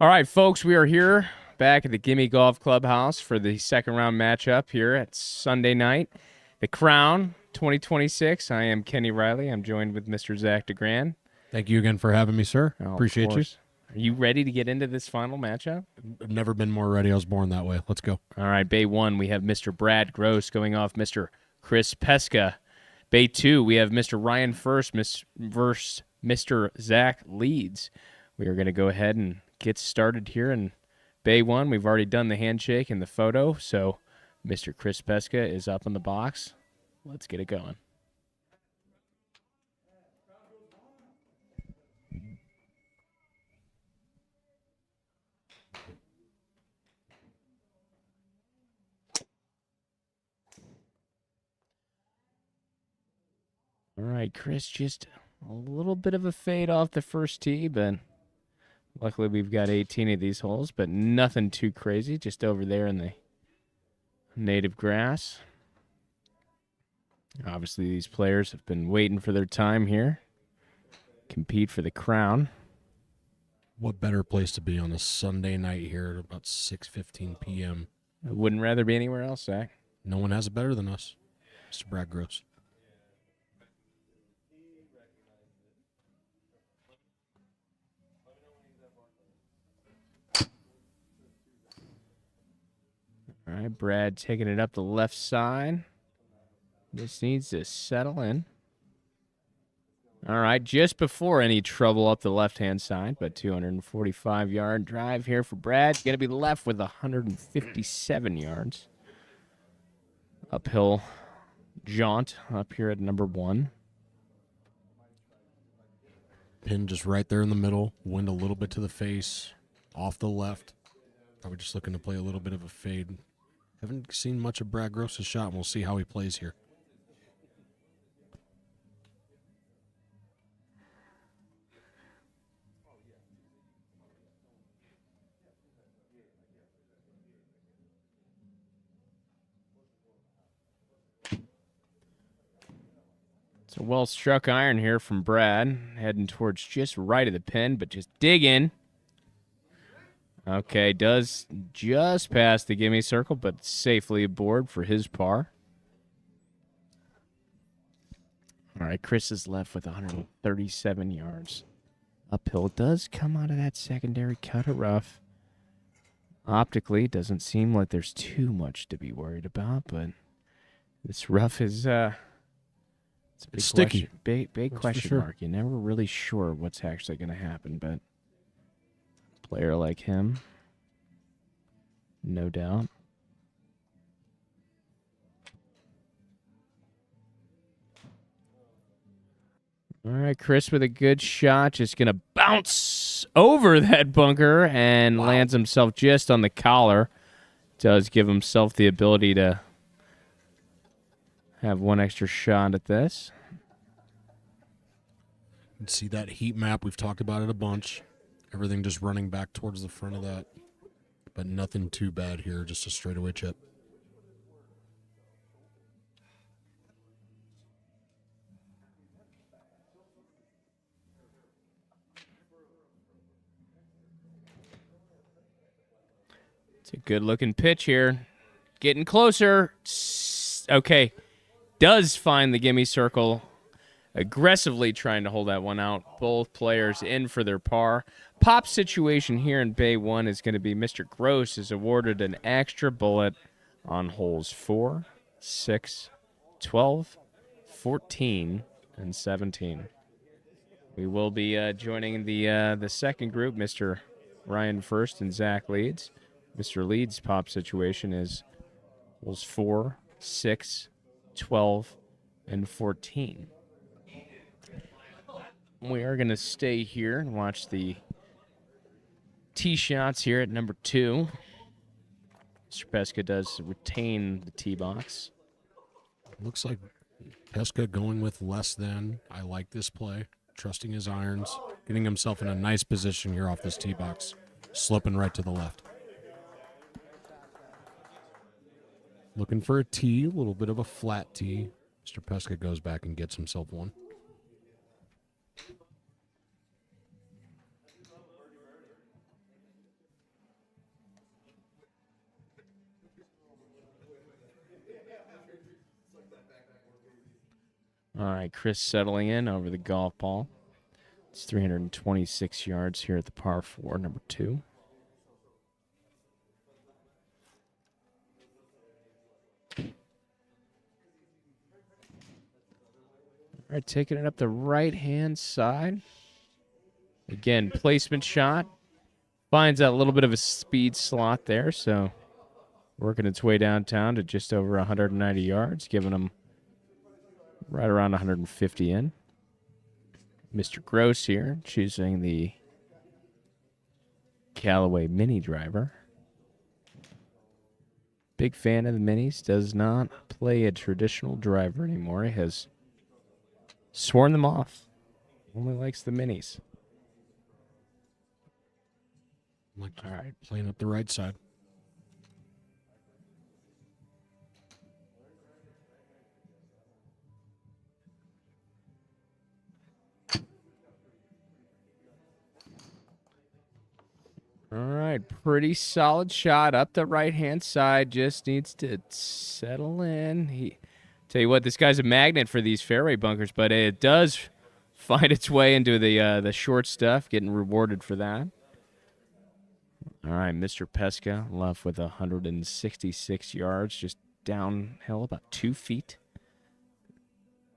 All right, folks, we are here back at the Gimme Golf Clubhouse for the second round matchup here at Sunday night. The Crown 2026. I am Kenny Riley. I'm joined with Mr. Zach DeGran. Thank you again for having me, sir. Oh, Appreciate you. Are you ready to get into this final matchup? I've never been more ready. I was born that way. Let's go. All right, Bay 1, we have Mr. Brad Gross going off Mr. Chris Pestka. Bay 2, we have Mr. Ryan First versus Mr. Zach Leeds. We are going to go ahead and get started here in Bay 1. We've already done the handshake and the photo, so Mr. Chris Pestka is up on the box. Let's get it going. All right, Chris, just a little bit of a fade off the first tee, but luckily we've got 18 of these holes, but nothing too crazy, just over there in the native grass. Obviously, these players have been waiting for their time here. Compete for the crown. What better place to be on a Sunday night here at about 6:15 p.m.? I wouldn't rather be anywhere else, Zach. No one has it better than us, Mr. Brad Gross. All right, Brad taking it up the left side. This needs to settle in. All right, just before any trouble up the left-hand side, but 245-yard drive here for Brad. Going to be left with 157 yards. Uphill jaunt up here at number 1. Pin just right there in the middle. Wind a little bit to the face. Off the left. Probably just looking to play a little bit of a fade. Haven't seen much of Brad Gross's shot, and we'll see how he plays here. It's a well-struck iron here from Brad. Heading towards just right of the pin, but just dig in. Okay, does just pass the gimme circle, but safely aboard for his par. All right, Chris is left with 137 yards. Uphill does come out of that secondary cut of rough. Optically, it doesn't seem like there's too much to be worried about, but this rough is it's a big Sticky. Big question mark. You're never really sure what's actually going to happen, but player like him, no doubt. All right, Chris with a good shot. Just going to bounce over that bunker and lands himself just on the collar. Does give himself the ability to have one extra shot at this. You can see that heat map. We've talked about it a bunch. Everything just running back towards the front of that. But nothing too bad here, just a straightaway chip. It's a good-looking pitch here. Getting closer. Okay. Does find the gimme circle. Aggressively trying to hold that one out. Both players in for their par. Pop situation here in Bay 1 is going to be Mr. Gross is awarded an extra bullet on holes 4, 6, 12, 14, and 17. We will be joining the second group, Mr. Ryan First and Zach Leeds. Mr. Leeds' pop situation is holes 4, 6, 12, and 14. We are going to stay here and watch the tee shots here at number 2. Mr. Pestka does retain the tee box. Looks like Pestka going with less than. I like this play. Trusting his irons. Getting himself in a nice position here off this tee box. Slipping right to the left. Looking for a tee. A little bit of a flat tee. Mr. Pestka goes back and gets himself one. All right, Chris settling in over the golf ball. It's 326 yards here at the par 4, number 2. All right, taking it up the right-hand side. Again, placement shot. Finds that little bit of a speed slot there, so working its way downtown to just over 190 yards, giving him right around 150 in. Mr. Gross here, choosing the Callaway Mini driver. Big fan of the Minis. Does not play a traditional driver anymore. He has sworn them off. Only likes the Minis. All right, playing up the right side. All right, pretty solid shot up the right-hand side. Just needs to settle in. Tell you what, this guy's a magnet for these fairway bunkers, but it does find its way into the short stuff, getting rewarded for that. All right, Mr. Pestka left with 166 yards, just downhill about 2 feet.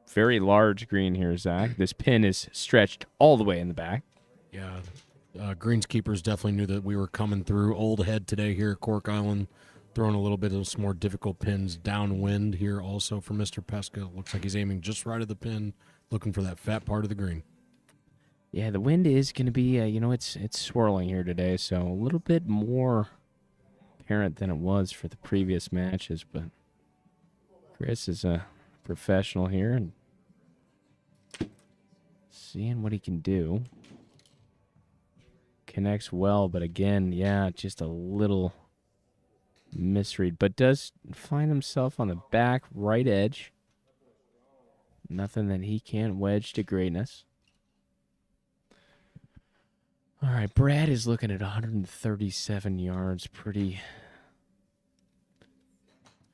Very large green here, Zach. This pin is stretched all the way in the back. Yeah, greenskeepers definitely knew that we were coming through. Old head today here at Cork Island, throwing a little bit of some more difficult pins downwind here also for Mr. Pestka. Looks like he's aiming just right at the pin, looking for that fat part of the green. Yeah, the wind is going to be, it's swirling here today, so a little bit more apparent than it was for the previous matches, but Chris is a professional here and seeing what he can do. Connects well, but again, yeah, just a little misread, but does find himself on the back right edge. Nothing that he can't wedge to greatness. All right, Brad is looking at 137 yards, pretty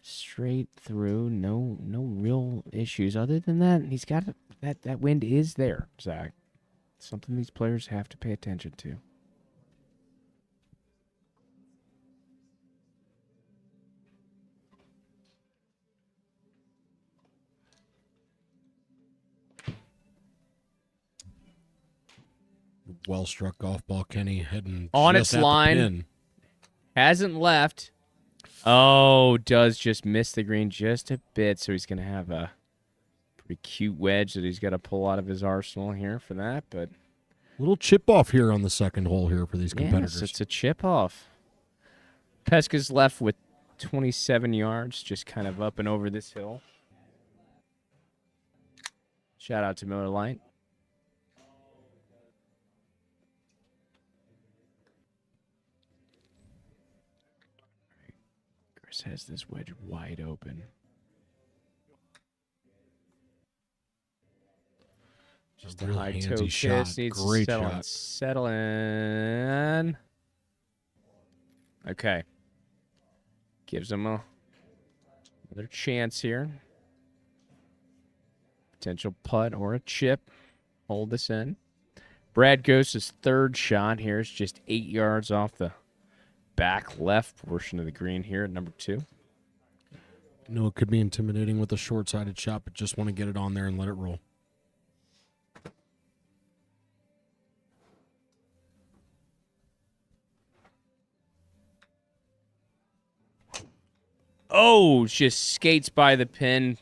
straight through. No real issues. Other than that, he's got that wind is there, Zach. Something these players have to pay attention to. Well struck golf ball, Kenny, heading On just its at the line. pin. Hasn't left. Oh, does just miss the green just a bit, so he's going to have a pretty cute wedge that he's got to pull out of his arsenal here for that. But Little chip off here on the second hole here for these competitors. yes, it's a chip off. Pesca's left with 27 yards, just kind of up and over this hill. Shout out to Miller Lite. Chris has this wedge wide open. Just a Real high handsy toe shot. kiss. Needs Great to shot. settle in. Okay. Gives him another chance here. Potential putt or a chip. Hold this in. Brad Ghost's third shot here is just 8 yards off the back left portion of the green here at number 2. No, it could be intimidating with a short-sided shot, but just want to get it on there and let it roll. Oh, just skates by the pin.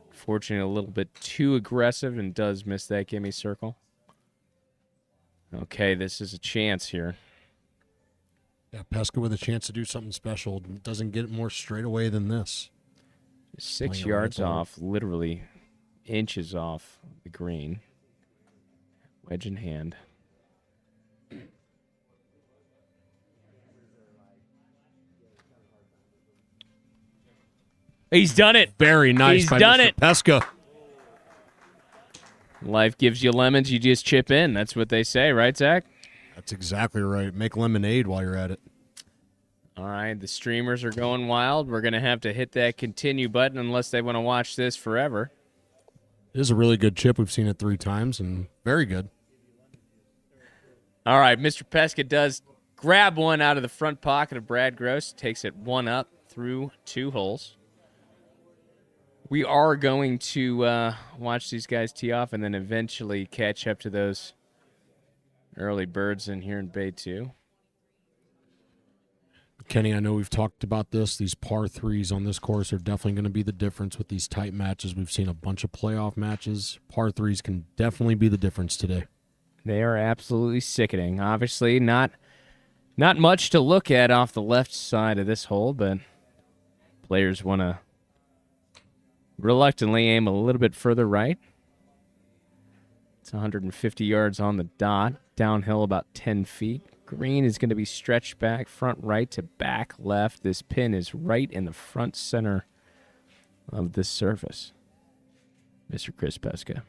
Fortunately, a little bit too aggressive and does miss that gimme circle. Okay, this is a chance here. Yeah, Pestka with a chance to do something special. Doesn't get more straight away than this. 6 Playing a yards ripple. off, literally inches off the green. Wedge in hand. He's done it. Very nice He's by done Mr. it. Pestka. Life gives you lemons, you just chip in. That's what they say, right, Zach? That's exactly right. Make lemonade while you're at it. All right, the streamers are going wild. We're going to have to hit that continue button unless they want to watch this forever. It is a really good chip. We've seen it 3 times, and very good. All right, Mr. Pestka does grab one out of the front pocket of Brad Gross, takes it 1 up through 2 holes. We are going to watch these guys tee off and then eventually catch up to those early birds in here in Bay 2. Kenny, I know we've talked about this. These par 3s on this course are definitely going to be the difference with these tight matches. We've seen a bunch of playoff matches. Par 3s can definitely be the difference today. They are absolutely sickening. Obviously, not much to look at off the left side of this hole, but players want to reluctantly aim a little bit further right. It's 150 yards on the dot, downhill about 10 feet. Green is going to be stretched back front right to back left. This pin is right in the front center of this surface. Mr. Chris Pestka.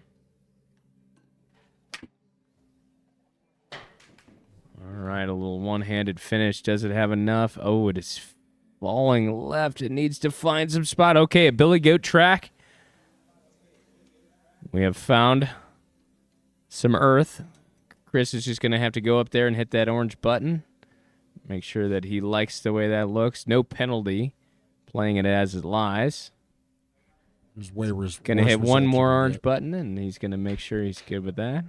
All right, a little one-handed finish. Does it have enough? Oh, it is falling left. It needs to find some spot. Okay, a Billy Goat track. We have found some earth. Chris is just going to have to go up there and hit that orange button. Make sure that he likes the way that looks. No penalty. Playing it as it lies. Going to hit one more orange button, and he's going to make sure he's good with that.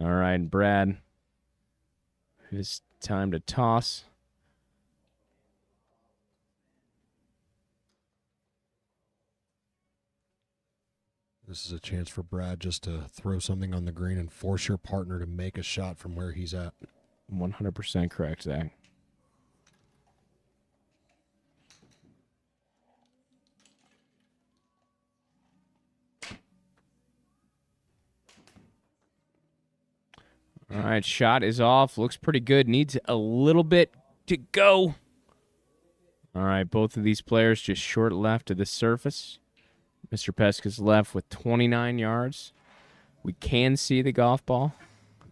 All right, Brad. It's time to toss. This is a chance for Brad just to throw something on the green and force your partner to make a shot from where he's at. 100% correct, Zach. All right, shot is off. Looks pretty good. Needs a little bit to go. All right, both of these players just short left of the surface. Mr. Pesca's left with 29 yards. We can see the golf ball.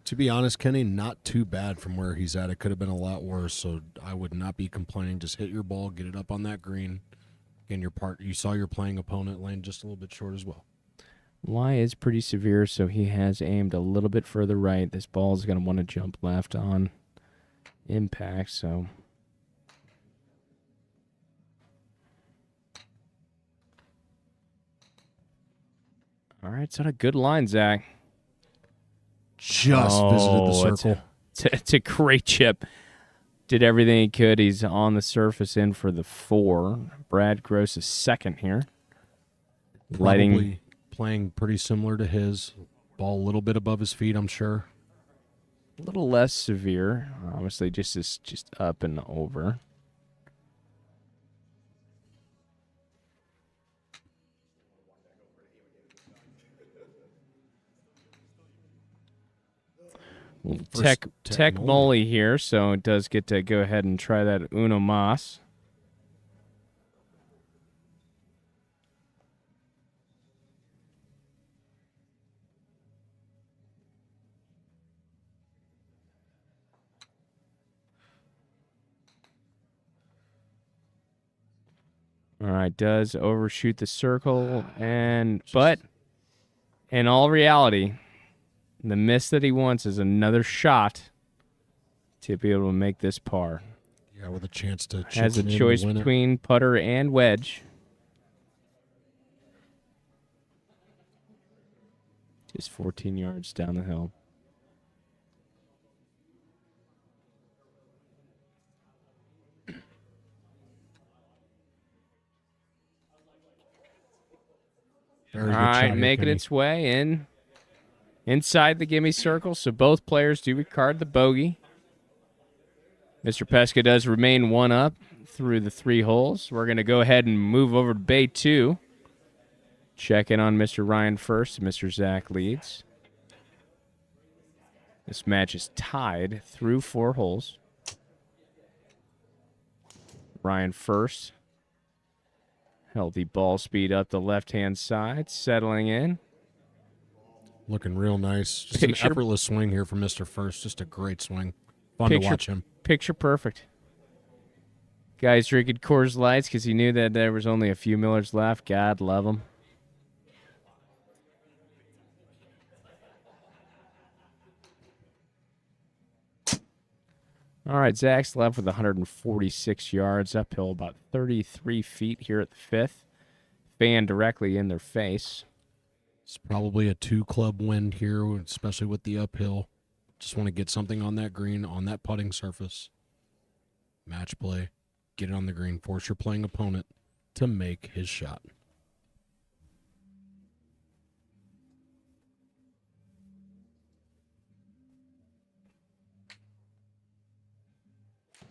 To be honest, Kenny, not too bad from where he's at. It could have been a lot worse, so I would not be complaining. Just hit your ball, get it up on that green. Again, you saw your playing opponent lane just a little bit short as well. Lie is pretty severe, so he has aimed a little bit further right. This ball is going to want to jump left on impact, so... All right, it's on a good line, Zach. Just visited the circle. It's a great chip. Did everything he could. He's on the surface in for the 4. Brad Gross is second here. Probably playing pretty similar to his. Ball a little bit above his feet, I'm sure. A little less severe. Obviously, just up and over. Tech Molly here, so it does get to go ahead and try that Uno Mas. All right, does overshoot the circle, but in all reality, the miss that he wants is another shot to be able to make this par. Yeah, with a chance to chip has a in choice and win between putter and wedge. Just 14 yards down the hill. All right, making its way in. Inside the gimme circle, so both players do recard the bogey. Mr. Pestka does remain 1 up through the 3 holes. We're going to go ahead and move over to Bay 2. Check in on Mr. Ryan first, Mr. Zach Leeds. This match is tied through 4 holes. Ryan first. Healthy ball speed up the left-hand side, settling in. Looking real nice. Just an effortless swing here from Mr. First. Just a great swing. Fun to watch him. Picture perfect. Guys drinking Coors Lights because he knew that there was only a few Millers left. God love him. All right, Zach's left with 146 yards, uphill about 33 feet here at the 5th. Fan directly in their face. It's probably a 2-club wind here, especially with the uphill. Just want to get something on that green, on that putting surface. Match play. Get it on the green. Force your playing opponent to make his shot.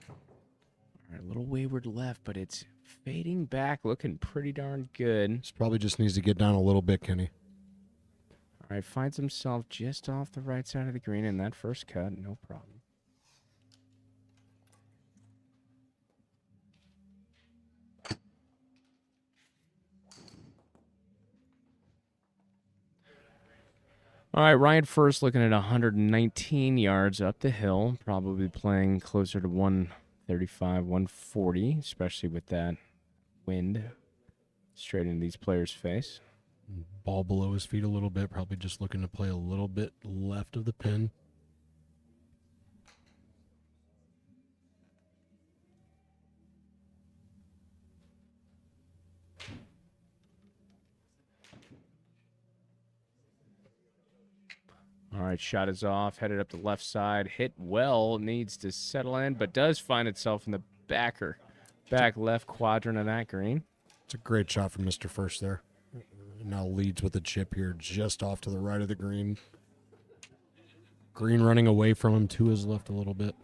All right, a little wayward left, but it's fading back, looking pretty darn good. This probably just needs to get down a little bit, Kenny. All right, finds himself just off the right side of the green in that first cut. No problem. All right, Ryan first looking at 119 yards up the hill, probably playing closer to 135, 140, especially with that wind straight into these players' face. Ball below his feet a little bit, probably just looking to play a little bit left of the pin. All right, shot is off, headed up the left side, hit well, needs to settle in, but does find itself in the back left quadrant of that green. It's a great shot from Mr. First there. Now leads with a chip here just off to the right of the green. Green running away from him to his left a little bit.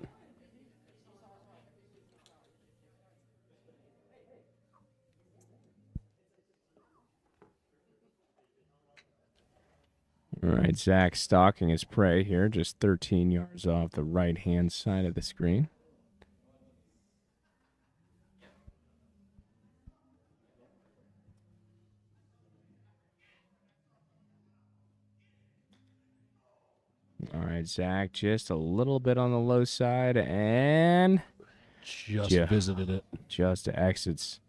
All right, Zach stalking his prey here, just 13 yards off the right-hand side of the screen. All right, Zach, just a little bit on the low side, and Just visited it. just exits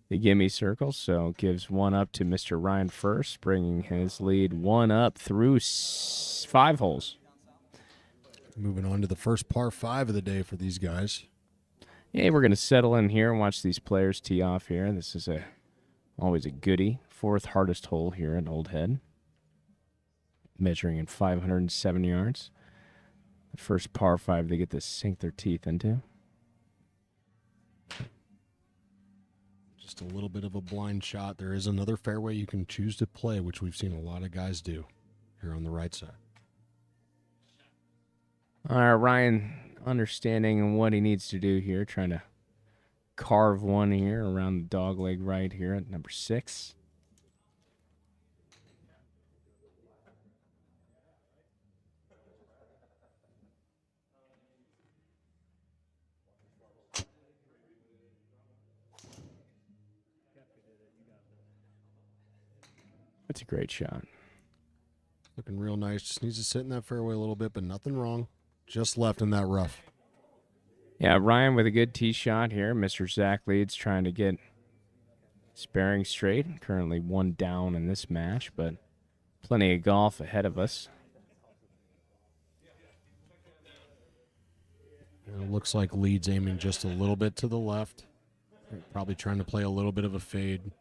the gimme circle, so gives one up to Mr. Ryan first, bringing his lead one up through 5 holes. Moving on to the first par 5 of the day for these guys. Yeah, we're going to settle in here and watch these players tee off here. This is always a goodie. 4th hardest hole here at Old Head, measuring in 507 yards. The first par 5 they get to sink their teeth into. Just a little bit of a blind shot. There is another fairway you can choose to play, which we've seen a lot of guys do here on the right side. All right, Ryan understanding what he needs to do here, trying to carve one here around the dog leg right here at number 6. That's a great shot. Looking real nice. Just needs to sit in that fairway a little bit, but nothing wrong. Just left in that rough. Yeah, Ryan with a good tee shot here. Mr. Zach Leeds trying to get his bearings straight. Currently 1 down in this match, but plenty of golf ahead of us. It looks like Leeds aiming just a little bit to the left. Probably trying to play a little bit of a fade.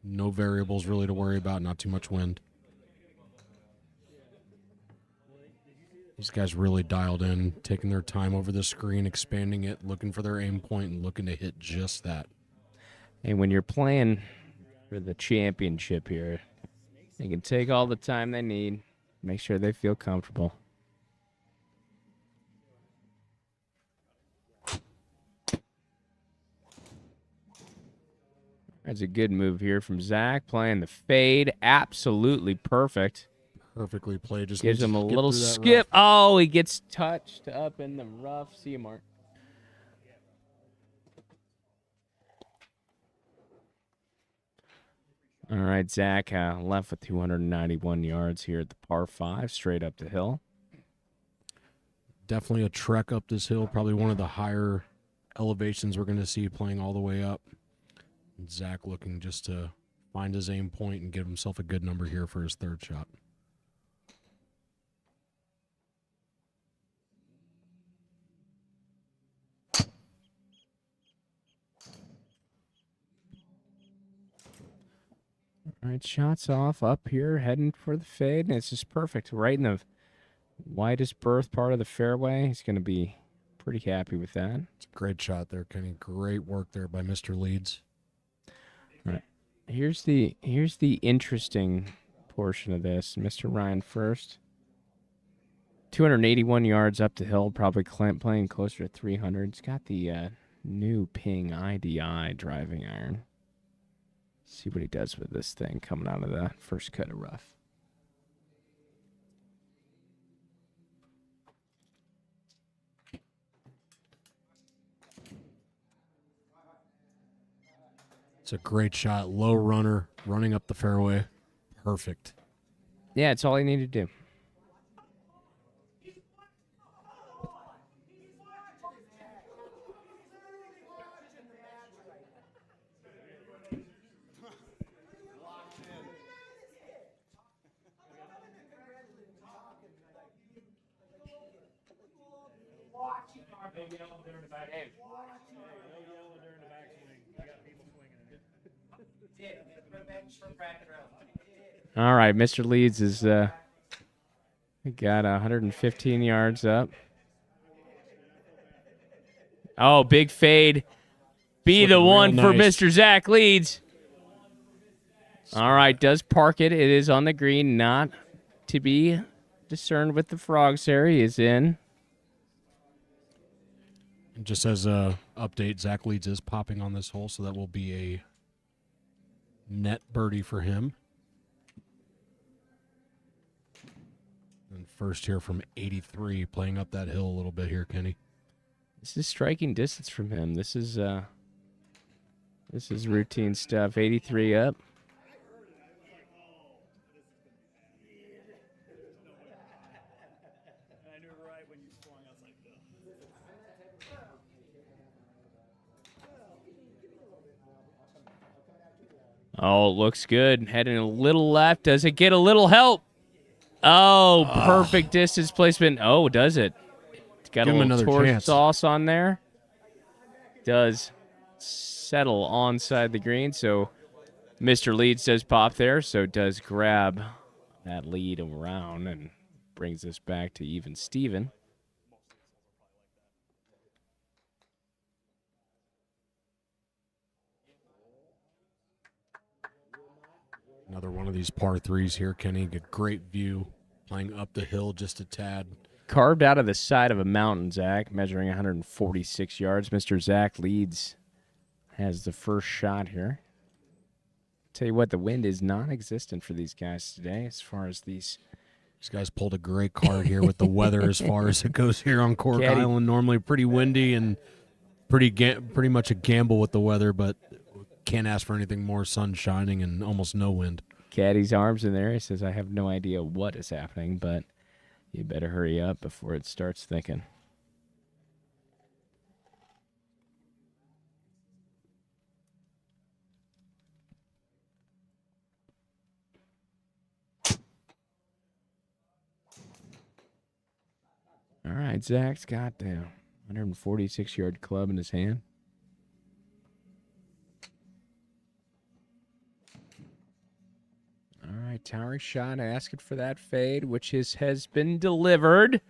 No variables really to worry about. Not too much wind. These guys really dialed in, taking their time over the screen, expanding it, looking for their aim point, and looking to hit just that. And when you're playing for the championship here, they can take all the time they need, make sure they feel comfortable. That's a good move here from Zach, playing the fade. Absolutely perfect. Perfectly played. Just Gives him a needs to little skip through that skip. rough. Oh, he gets touched up in the rough. See you, Mark. All right, Zach left with 291 yards here at the par 5, straight up the hill. Definitely a trek up this hill. Probably one of the higher elevations we're going to see playing all the way up. And Zach looking just to find his aim point and give himself a good number here for his 3rd shot. All right, shots off up here, heading for the fade, and it's just perfect. Right in the widest berth part of the fairway. He's going to be pretty happy with that. It's a great shot there, Kenny. Great work there by Mr. Leeds. All right. Here's the interesting portion of this. Mr. Ryan first. 281 yards up the hill, probably playing closer to 300. He's got the new Ping IDI driving iron. See what he does with this thing coming out of the first cut of rough. It's a great shot. Low runner, running up the fairway. Perfect. Yeah, it's all he needed to do. All right, Mr. Leeds is got 115 yards up. Oh, big fade. Be the one for nice. Mr. Zach Leeds. All right, does park it. It is on the green, not to be discerned with the frogs there. He is in. And just as a update, Zach Leeds is popping on this hole, so that will be a net birdie for him. And first here from 83, playing up that hill a little bit here, Kenny. This is striking distance from him. This is routine stuff. 83 up. Oh, looks good. Heading a little left. Does it get a little help? Oh, perfect distance placement. Oh, does it? It's got Give a him little another torch chance. sauce on there. Does settle onside the green, so Mr. Leeds does pop there, so does grab that lead around and brings us back to even Steven. Another one of these par threes here, Kenny. Get great view, playing up the hill just a tad. Carved out of the side of a mountain, Zach, measuring 146 yards. Mr. Zach Leeds has the first shot here. Tell you what, the wind is non-existent for these guys today as far as these. These guys pulled a great card here with the weather as far as it goes here on Cork Caddy. Island. Normally pretty windy and pretty much a gamble with the weather, but can't ask for anything more. Sun shining and almost no wind. Caddy's arms in there. He says, I have no idea what is happening, but you better hurry up before it starts thinking. All right, Zach's got the 146-yard club in his hand. All right, towering shot, asking for that fade, which has been delivered.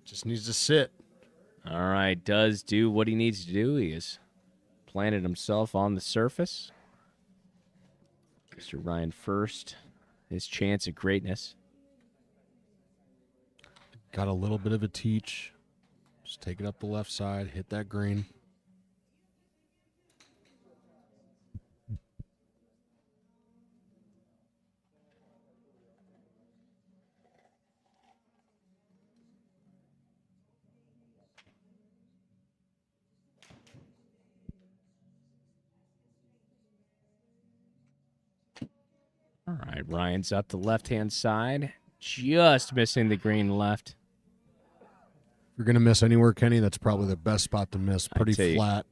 Just needs to sit. All right, does do what he needs to do. He has planted himself on the surface. Mr. Ryan first, his chance at greatness. Got a little bit of a teach. Just take it up the left side, hit that green. All right, Ryan's up the left-hand side, just missing the green left. If you're going to miss anywhere, Kenny, that's probably the best spot to miss. Pretty tell you. flat.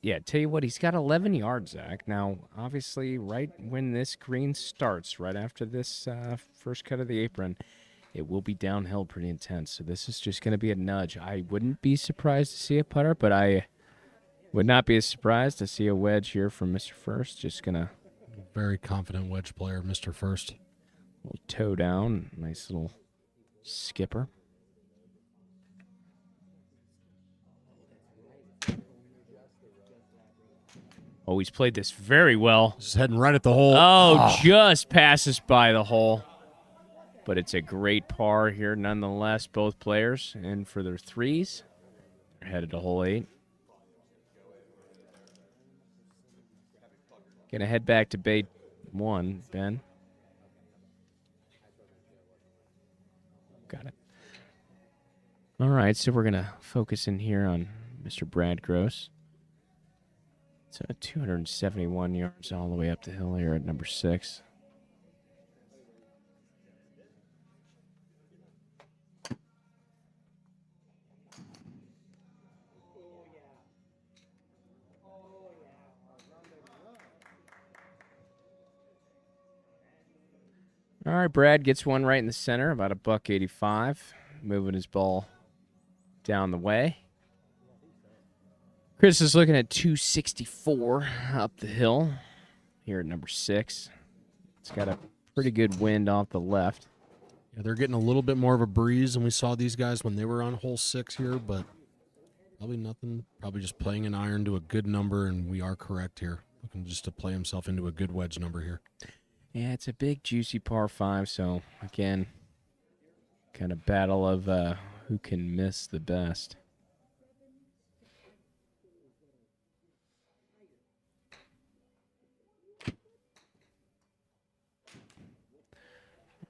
Yeah, tell you what, he's got 11 yards, Zach. Now, obviously, right when this green starts, right after this first cut of the apron, it will be downhill pretty intense. So this is just going to be a nudge. I wouldn't be surprised to see a putter, but I would not be surprised to see a wedge here from Mr. First. Just going to very confident wedge player, Mr. First. Little toe down. Nice little skipper. Oh, he's played this very well. Just heading right at the hole. Oh, just passes by the hole. But it's a great par here nonetheless. Both players in for their threes. They're headed to hole 8. Gonna head back to bay 1, Ben. Got it. All right, so we're gonna focus in here on Mr. Brad Gross. It's 271 yards all the way up the hill here at number 6. All right, Brad gets one right in the center, about $1.85, moving his ball down the way. Chris is looking at 264 up the hill here at number 6. It's got a pretty good wind off the left. Yeah, they're getting a little bit more of a breeze than we saw these guys when they were on hole 6 here, but probably nothing. Probably just playing an iron to a good number, and we are correct here. Looking just to play himself into a good wedge number here. Yeah, it's a big, juicy par 5, so, again, kind of battle of who can miss the best.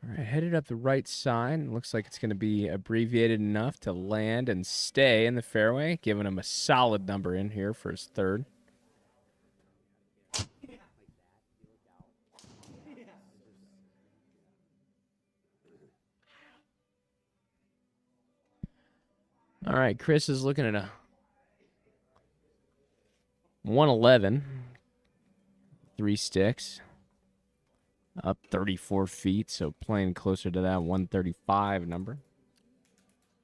All right, headed up the right side. Looks like it's going to be abbreviated enough to land and stay in the fairway, giving him a solid number in here for his third. All right, Chris is looking at a 111, 3 sticks, up 34 feet, so playing closer to that 135 number.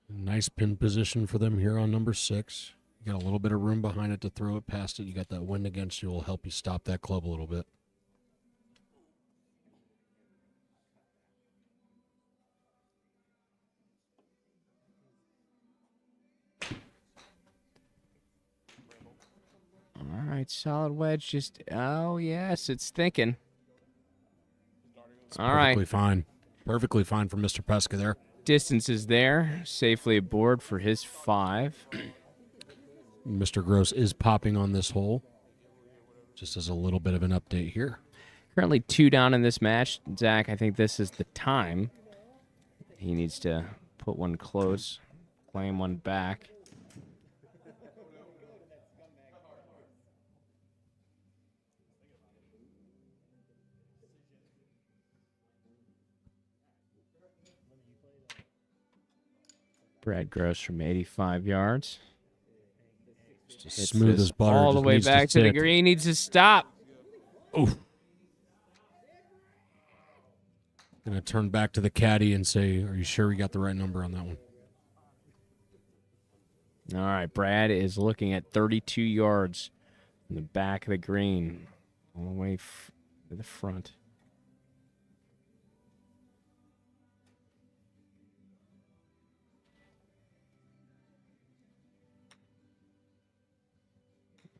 Nice pin position for them here on number 6. You got a little bit of room behind it to throw it past it. You got that wind against you, will help you stop that club a little bit. All right, solid wedge. Just, oh, yes, it's thinking. It's All right. perfectly fine. Perfectly fine for Mr. Pestka there. Distance is there. Safely aboard for his 5. Mr. Gross is popping on this hole. Just as a little bit of an update here. Currently 2 down in this match. Zach, I think this is the time. He needs to put one close, claim one back. Brad Gross from 85 yards. Just as smooth as butter. All the way back to the green. Needs to stop. Oof. Gonna turn back to the caddy and say, are you sure we got the right number on that one? All right, Brad is looking at 32 yards from the back of the green, all the way to the front.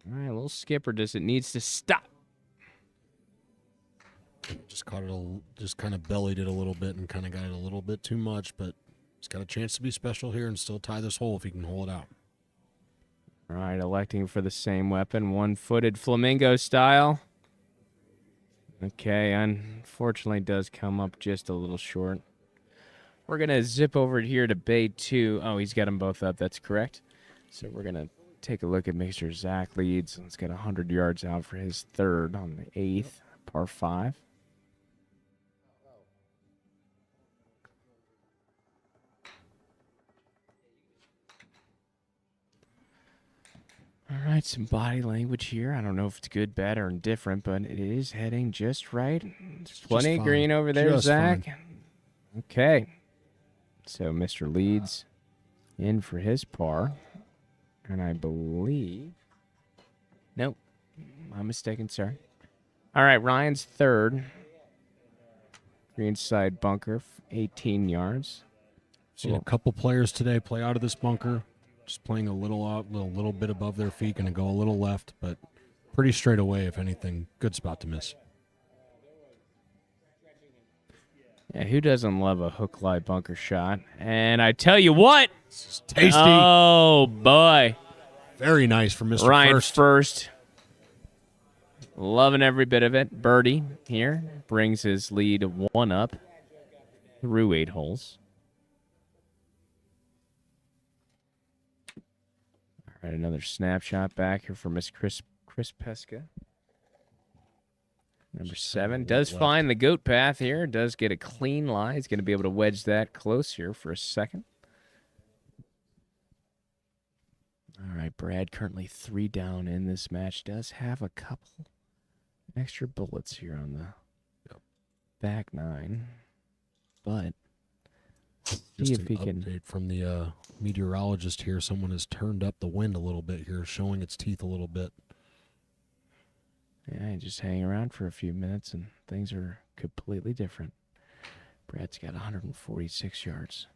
All right, a little skipper. Does it needs to stop? Just caught it, just kind of bellied it a little bit and kind of got it a little bit too much, but he's got a chance to be special here and still tie this hole if he can hold it out. All right, electing for the same weapon, one-footed flamingo style. Okay, unfortunately does come up just a little short. We're going to zip over here to bay 2. Oh, he's got them both up. That's correct. So we're going to take a look at Mr. Zach Leeds. Let's get 100 yards out for his third on the 8th, par 5. All right, some body language here. I don't know if it's good, bad, or indifferent, but it is heading just right. There's plenty of green over there, Just Zach. fine. Okay. So Mr. Leeds in for his par. And I believe... Nope. I'm mistaken, sorry. All right, Ryan's third. Greenside bunker, 18 yards. Seen a couple players today play out of this bunker, just playing a little out, a little bit above their feet, going to go a little left, but pretty straight away, if anything. Good spot to miss. Yeah, who doesn't love a hook lie bunker shot? And I tell you what, This is tasty. oh boy, Very nice from Mr. Ryan First. first. Loving every bit of it. Birdie here brings his lead 1 up through 8 holes. All right, another snapshot back here for Miss Chris Pestka. Number 7 does find the goat path here. Does get a clean lie. He's going to be able to wedge that close here for a second. All right, Brad currently 3 down in this match. Does have a couple extra bullets here on the back 9. But see Just if an he can. update from the meteorologist here. Someone has turned up the wind a little bit here, showing its teeth a little bit. Yeah, just hang around for a few minutes and things are completely different. Brad's got 146 yards.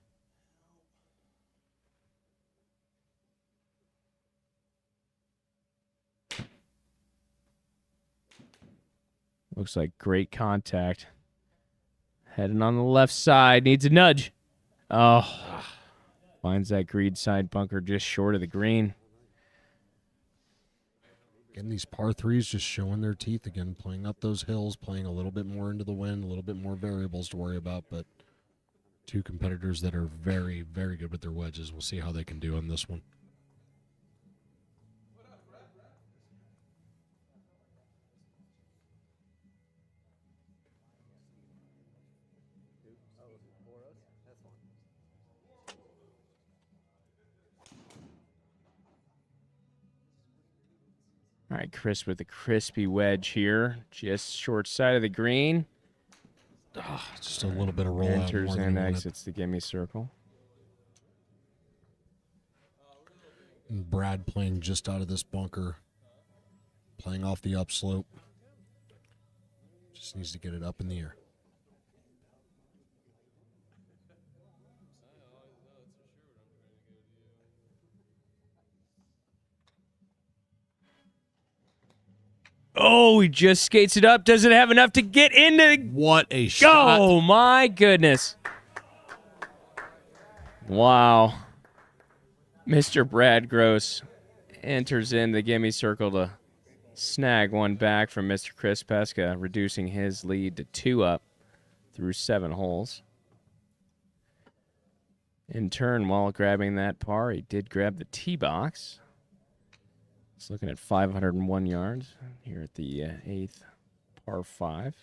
Looks like great contact. Heading on the left side. Needs a nudge. Oh. Finds that green side bunker just short of the green. Again, these par threes just showing their teeth again, playing up those hills, playing a little bit more into the wind, a little bit more variables to worry about, but 2 competitors that are very, very good with their wedges. We'll see how they can do on this one. All right, Chris with a crispy wedge here. Just short side of the green. Just a little bit of roll out. Enters more than and wanted. exits the gimme circle. And Brad playing just out of this bunker, playing off the upslope. Just needs to get it up in the air. Oh, he just skates it up. Doesn't have enough to get into. What a shot. Oh, my goodness. Wow. Mr. Brad Gross enters in the gimme circle to snag one back from Mr. Chris Pestka, reducing his lead to 2 up through 7 holes. In turn, while grabbing that par, he did grab the tee box. It's looking at 501 yards here at the 8th par 5.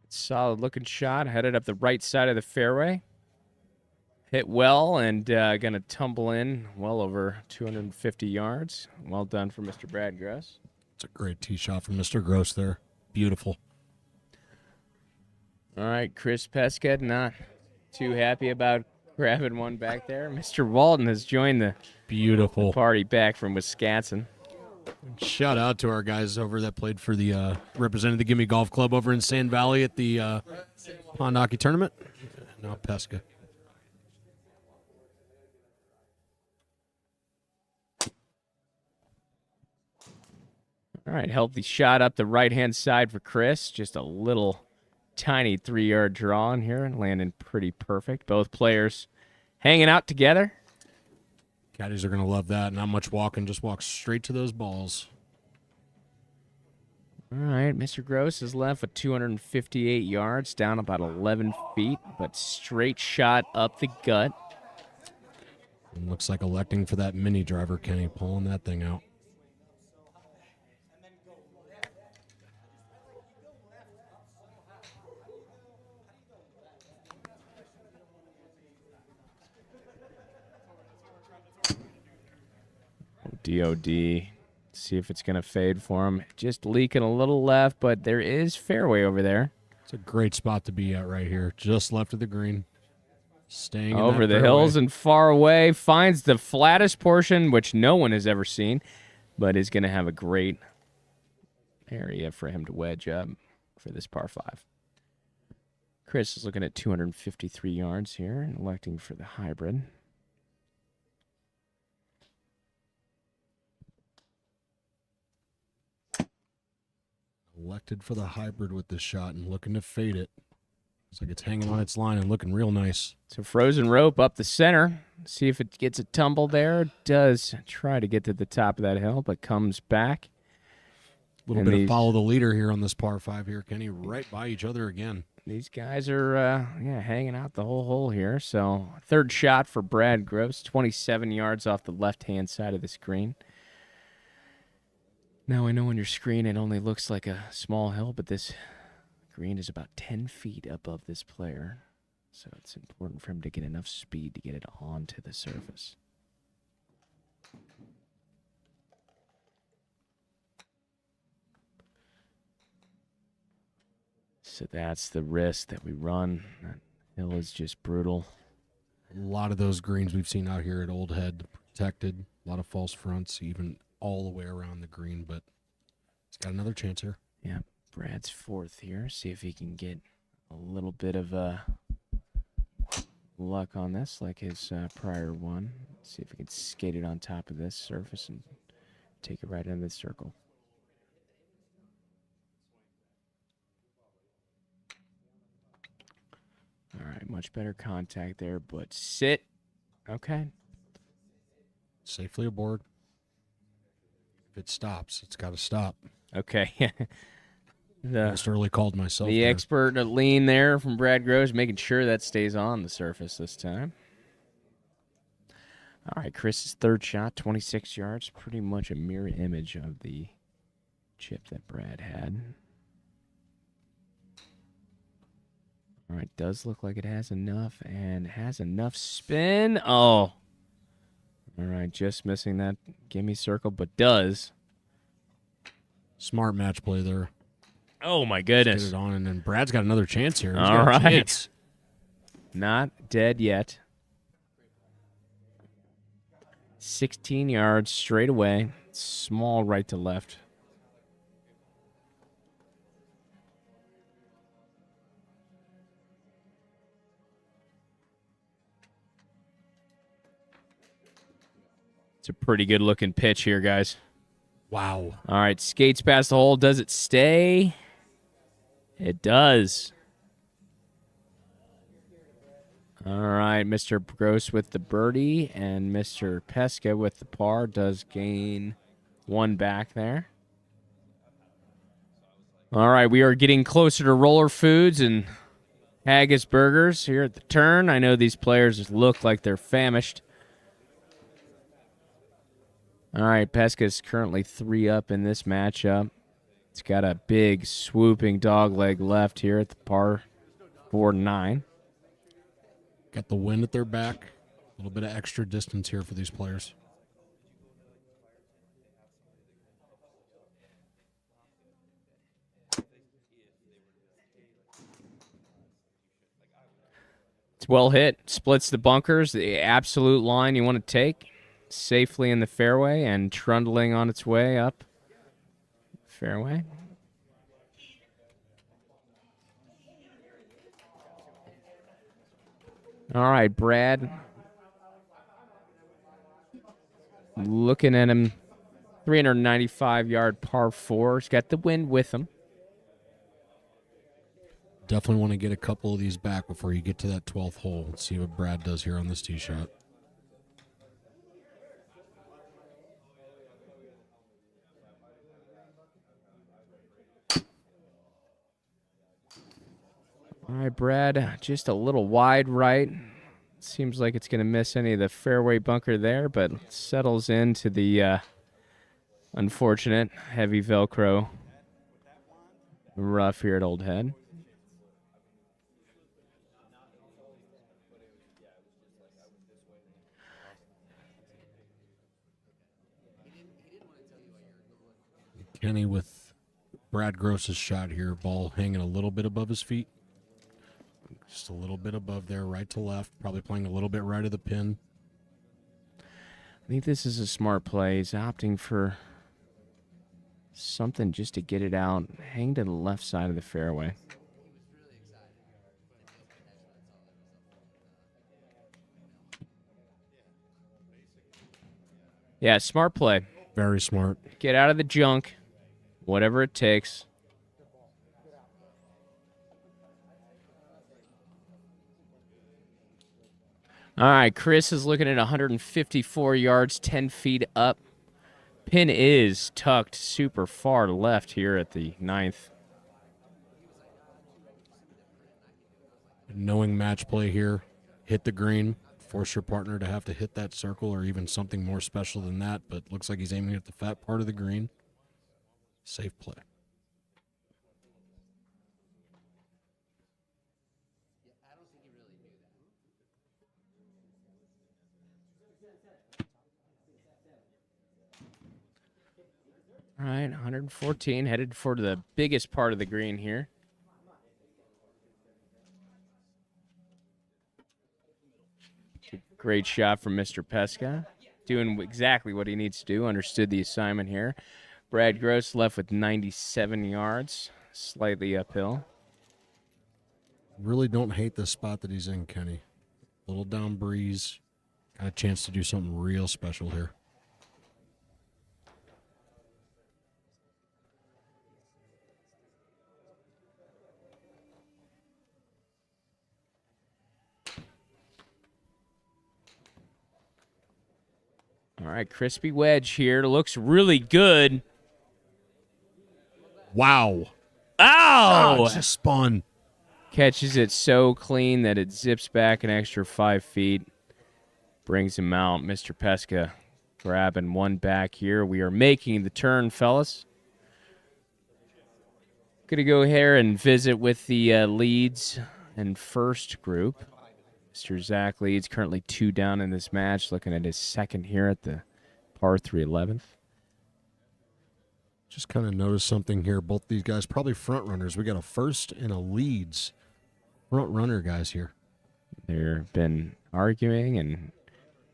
Solid looking shot, headed up the right side of the fairway. Hit well and going to tumble in well over 250 yards. Well done for Mr. Brad Gross. It's a great tee shot from Mr. Gross there. Beautiful. All right, Chris Pestka not too happy about grabbing one back there. Mr. Walton has joined the Beautiful. party back from Wisconsin. Shout out to our guys over that played for the represented the Gimme Golf Club over in Sand Valley at the pond hockey tournament. Now Pestka. All right, healthy shot up the right-hand side for Chris. Just a little tiny 3-yard draw in here and landing pretty perfect. Both players hanging out together. Caddies are going to love that. Not much walking, just walk straight to those balls. All right, Mr. Gross is left with 258 yards, down about 11 feet, but straight shot up the gut. And looks like electing for that mini driver, Kenny, pulling that thing out. DOD. See if it's going to fade for him. Just leaking a little left, but there is fairway over there. It's a great spot to be at right here. Just left of the green. Staying Over in that the fairway. hills and far away. Finds the flattest portion, which no one has ever seen, but is going to have a great area for him to wedge up for this par 5. Chris is looking at 253 yards here and electing for the hybrid. Elected for the hybrid with this shot and looking to fade it. Looks like it's hanging on its line and looking real nice. So frozen rope up the center. See if it gets a tumble there. It does try to get to the top of that hill, but comes back. A little bit of follow the leader here on this par 5 here, Kenny. Right by each other again. These guys are hanging out the whole hole here. So third shot for Brad Gross, 27 yards off the left-hand side of the screen. Now I know on your screen it only looks like a small hill, but this green is about 10 feet above this player. So it's important for him to get enough speed to get it onto the surface. So that's the risk that we run. That hill is just brutal. A lot of those greens we've seen out here at Old Head protected. A lot of false fronts, even all the way around the green, but he's got another chance here. Yeah, Brad's fourth here. See if he can get a little bit of luck on this, like his prior one. See if he can skate it on top of this surface and take it right into the circle. All right, much better contact there, but sit. Okay. Safely aboard. If it stops, it's got to stop. Okay. Most early called myself. The there. expert lean there from Brad Groves, making sure that stays on the surface this time. All right, Chris's third shot, 26 yards, pretty much a mirror image of the chip that Brad had. All right, does look like it has enough, and has enough spin. Oh. All right, just missing that gimme circle, but does. Smart match play there. Oh, my goodness. Get it on, and then Brad's got another chance here. All right. Not dead yet. 16 yards straight away. Small right to left. It's a pretty good looking pitch here, guys. Wow. All right, skates past the hole. Does it stay? It does. All right, Mr. Gross with the birdie and Mr. Pestka with the par does gain one back there. All right, we are getting closer to Roller Foods and Haggis Burgers here at the turn. I know these players look like they're famished. All right, Pesca's currently 3 up in this matchup. It's got a big swooping dog leg left here at the par 4-9. Got the wind at their back. A little bit of extra distance here for these players. It's well hit. Splits the bunkers. The absolute line you want to take. Safely in the fairway and trundling on its way up fairway. All right, Brad. Looking at him, 395-yard par 4. He's got the wind with him. Definitely want to get a couple of these back before you get to that 12th hole. Let's see what Brad does here on this tee shot. All right, Brad, just a little wide right. Seems like it's going to miss any of the fairway bunker there, but settles into the unfortunate heavy Velcro rough here at Old Head. Kenny with Brad Gross's shot here. Ball hanging a little bit above his feet. Just a little bit above there, right to left. Probably playing a little bit right of the pin. I think this is a smart play. He's opting for something just to get it out. Hang to the left side of the fairway. Yeah, smart play. Very smart. Get out of the junk, whatever it takes. All right, Chris is looking at 154 yards, 10 feet up. Pin is tucked super far left here at the 9th. Knowing match play here, hit the green, force your partner to have to hit that circle or even something more special than that, but looks like he's aiming at the fat part of the green. Safe play. All right, 114, headed for the biggest part of the green here. Great shot from Mr. Pestka. Doing exactly what he needs to do. Understood the assignment here. Brad Gross left with 97 yards, slightly uphill. Really don't hate the spot that he's in, Kenny. Little down breeze. Got a chance to do something real special here. All right, crispy wedge here. Looks really good. Wow. Ow! Just spun. Catches it so clean that it zips back an extra 5 feet. Brings him out. Mr. Pestka grabbing one back here. We are making the turn, fellas. Going to go here and visit with the Leeds and first group. Mr. Zach Leeds currently 2 down in this match, looking at his second here at the par 3 11th. Just kind of noticed something here. Both these guys probably front runners. We got a first and a Leeds front runner guys here. They've been arguing and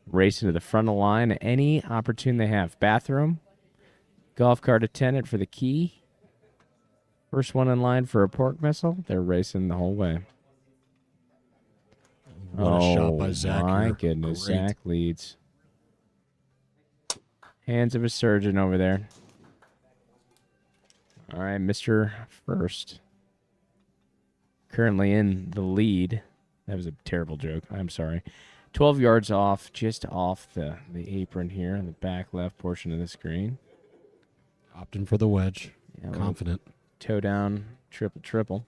racing to the front of the line. Any opportunity they have. Bathroom, golf cart attendant for the key. First one in line for a pork missile. They're racing the whole way. What a shot by Zach. My here. goodness, Great. Zach Leeds. Hands of a surgeon over there. All right, Mr. First. Currently in the lead. That was a terrible joke. I'm sorry. 12 yards off, just off the apron here on the back left portion of the screen. Opting for the wedge. Yeah, Confident. Toe down, triple.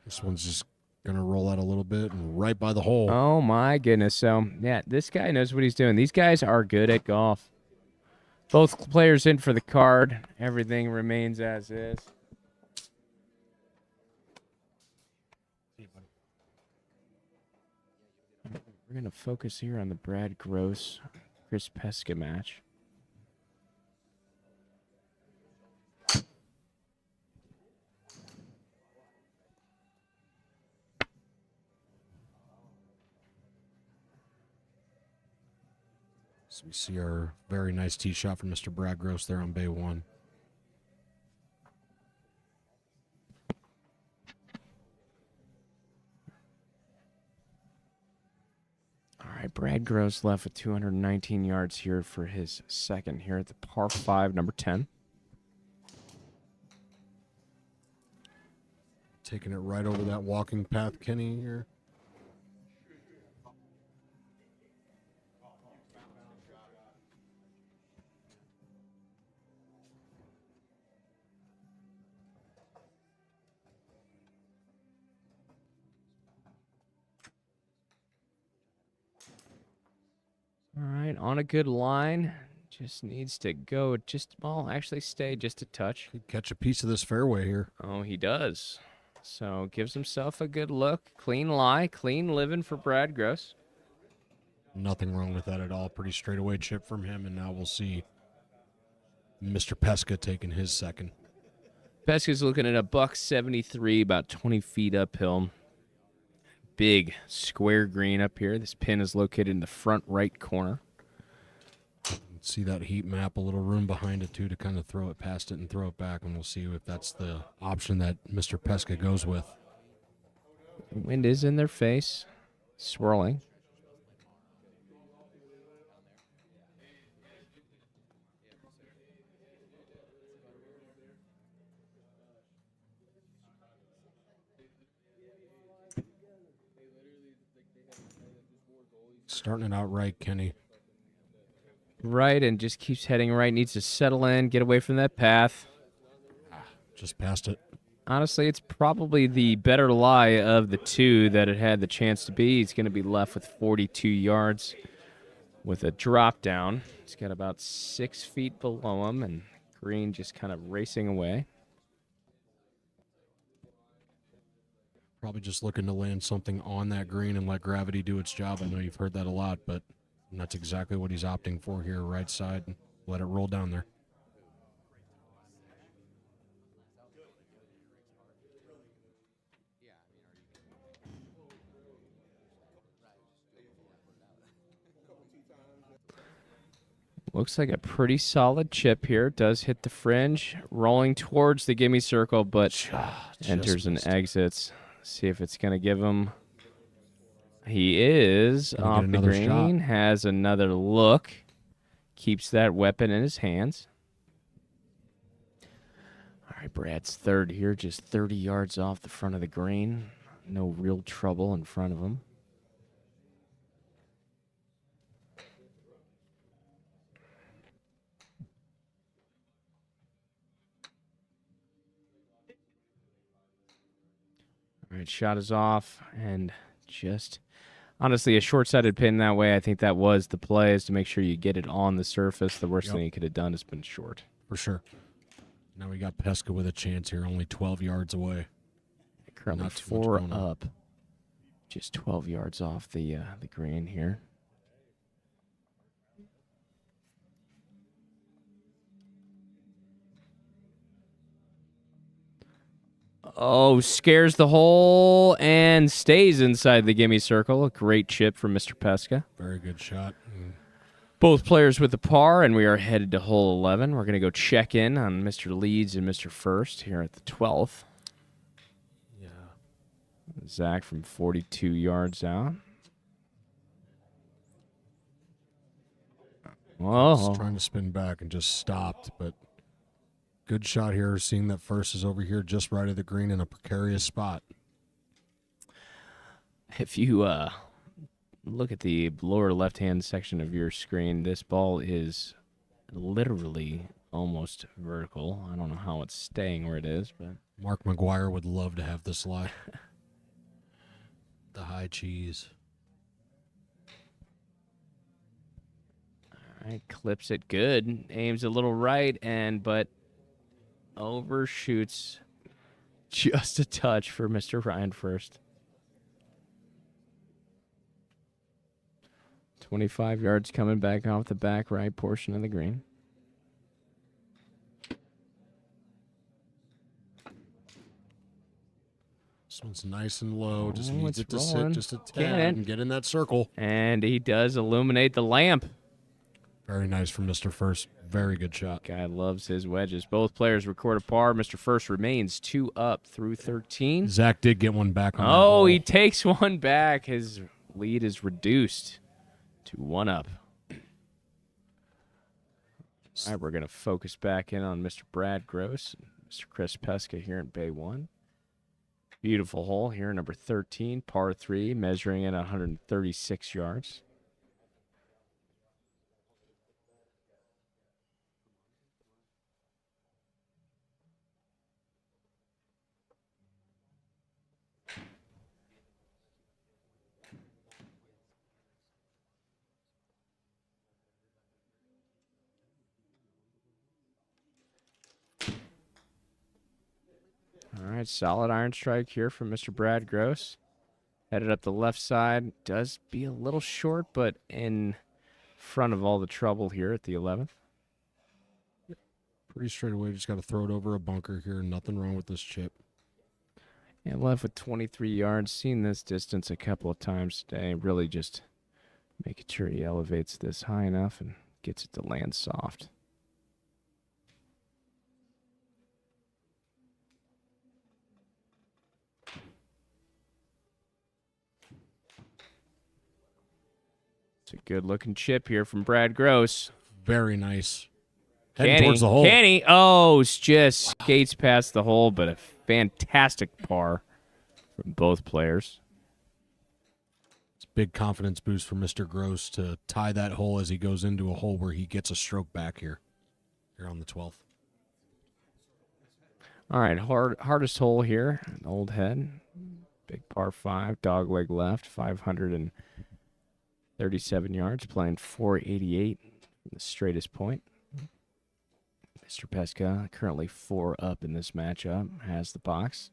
This one's just going to roll out a little bit and right by the hole. Oh, my goodness. So, yeah, this guy knows what he's doing. These guys are good at golf. Both players in for the card. Everything remains as is. We're going to focus here on the Brad Gross, Chris Pestka match. So we see our very nice tee shot from Mr. Brad Gross there on bay 1. All right, Brad Gross left with 219 yards here for his second here at the par 5, number 10. Taking it right over that walking path, Kenny, here. All right, on a good line. Just needs to go actually stay just a touch. Could catch a piece of this fairway here. Oh, he does. So gives himself a good look. Clean lie, clean living for Brad Gross. Nothing wrong with that at all. Pretty straightaway chip from him, and now we'll see Mr. Pestka taking his second. Pesca's looking at a $173, about 20 feet uphill. Big square green up here. This pin is located in the front right corner. See that heat map, a little room behind it too to kind of throw it past it and throw it back, and we'll see if that's the option that Mr. Pestka goes with. Wind is in their face, swirling. Starting it out right, Kenny. Right, and just keeps heading right. Needs to settle in, get away from that path. Just past it. Honestly, it's probably the better lie of the two that it had the chance to be. He's going to be left with 42 yards with a drop down. He's got about 6 feet below him, and green just kind of racing away. Probably just looking to land something on that green and let gravity do its job. I know you've heard that a lot, but that's exactly what he's opting for here, right side. Let it roll down there. Looks like a pretty solid chip here. Does hit the fringe, rolling towards the gimme circle, but enters and exits. See if it's going to give him. He is off the green, has another look, keeps that weapon in his hands. All right, Brad's third here, just 30 yards off the front of the green. No real trouble in front of him. All right, shot is off, and just honestly a short-sighted pin that way. I think that was the play, is to make sure you get it on the surface. The worst thing you could have done is been short. For sure. Now we got Pestka with a chance here, only 12 yards away. Currently 4 up, just 12 yards off the green here. Oh, scares the hole and stays inside the gimme circle. A great chip from Mr. Pestka. Very good shot. Both players with the par, and we are headed to hole 11. We're going to go check in on Mr. Leeds and Mr. First here at the 12th. Yeah. Zach from 42 yards out. Oh. Trying to spin back and just stopped, but good shot here, seeing that First is over here just right of the green in a precarious spot. If you look at the lower left-hand section of your screen, this ball is literally almost vertical. I don't know how it's staying where it is, but Mark McGuire would love to have this lie. The high cheese. All right, clips it good. Aims a little right, but overshoots just a touch for Mr. Ryan First. 25 yards coming back off the back right portion of the green. This one's nice and low. Just needs it to sit just a tad and get in that circle. And he does illuminate the lamp. Very nice from Mr. First. Very good shot. Guy loves his wedges. Both players record a par. Mr. First remains 2 up through 13. Zach did get one back on that hole. hole. He takes one back. His lead is reduced to 1 up. All right, we're going to focus back in on Mr. Brad Gross and Mr. Chris Pestka here in Bay 1. Beautiful hole here, number 13, par 3, measuring at 136 yards. All right, solid iron strike here from Mr. Brad Gross. Headed up the left side. Does be a little short, but in front of all the trouble here at the 11th. Pretty straight away. Just got to throw it over a bunker here. Nothing wrong with this chip. And left with 23 yards. Seen this distance a couple of times today. Really just making sure he elevates this high enough and gets it to land soft. It's a good-looking chip here from Brad Gross. Very nice. Heading towards the hole. Canny, oh, just skates past the hole, but a fantastic par from both players. It's a big confidence boost for Mr. Gross to tie that hole as he goes into a hole where he gets a stroke back here on the 12th. All right, hardest hole here, Old Head. Big par 5, dogleg left, 537 yards, playing 488 from the straightest point. Mr. Pestka, currently 4 up in this matchup, has the box.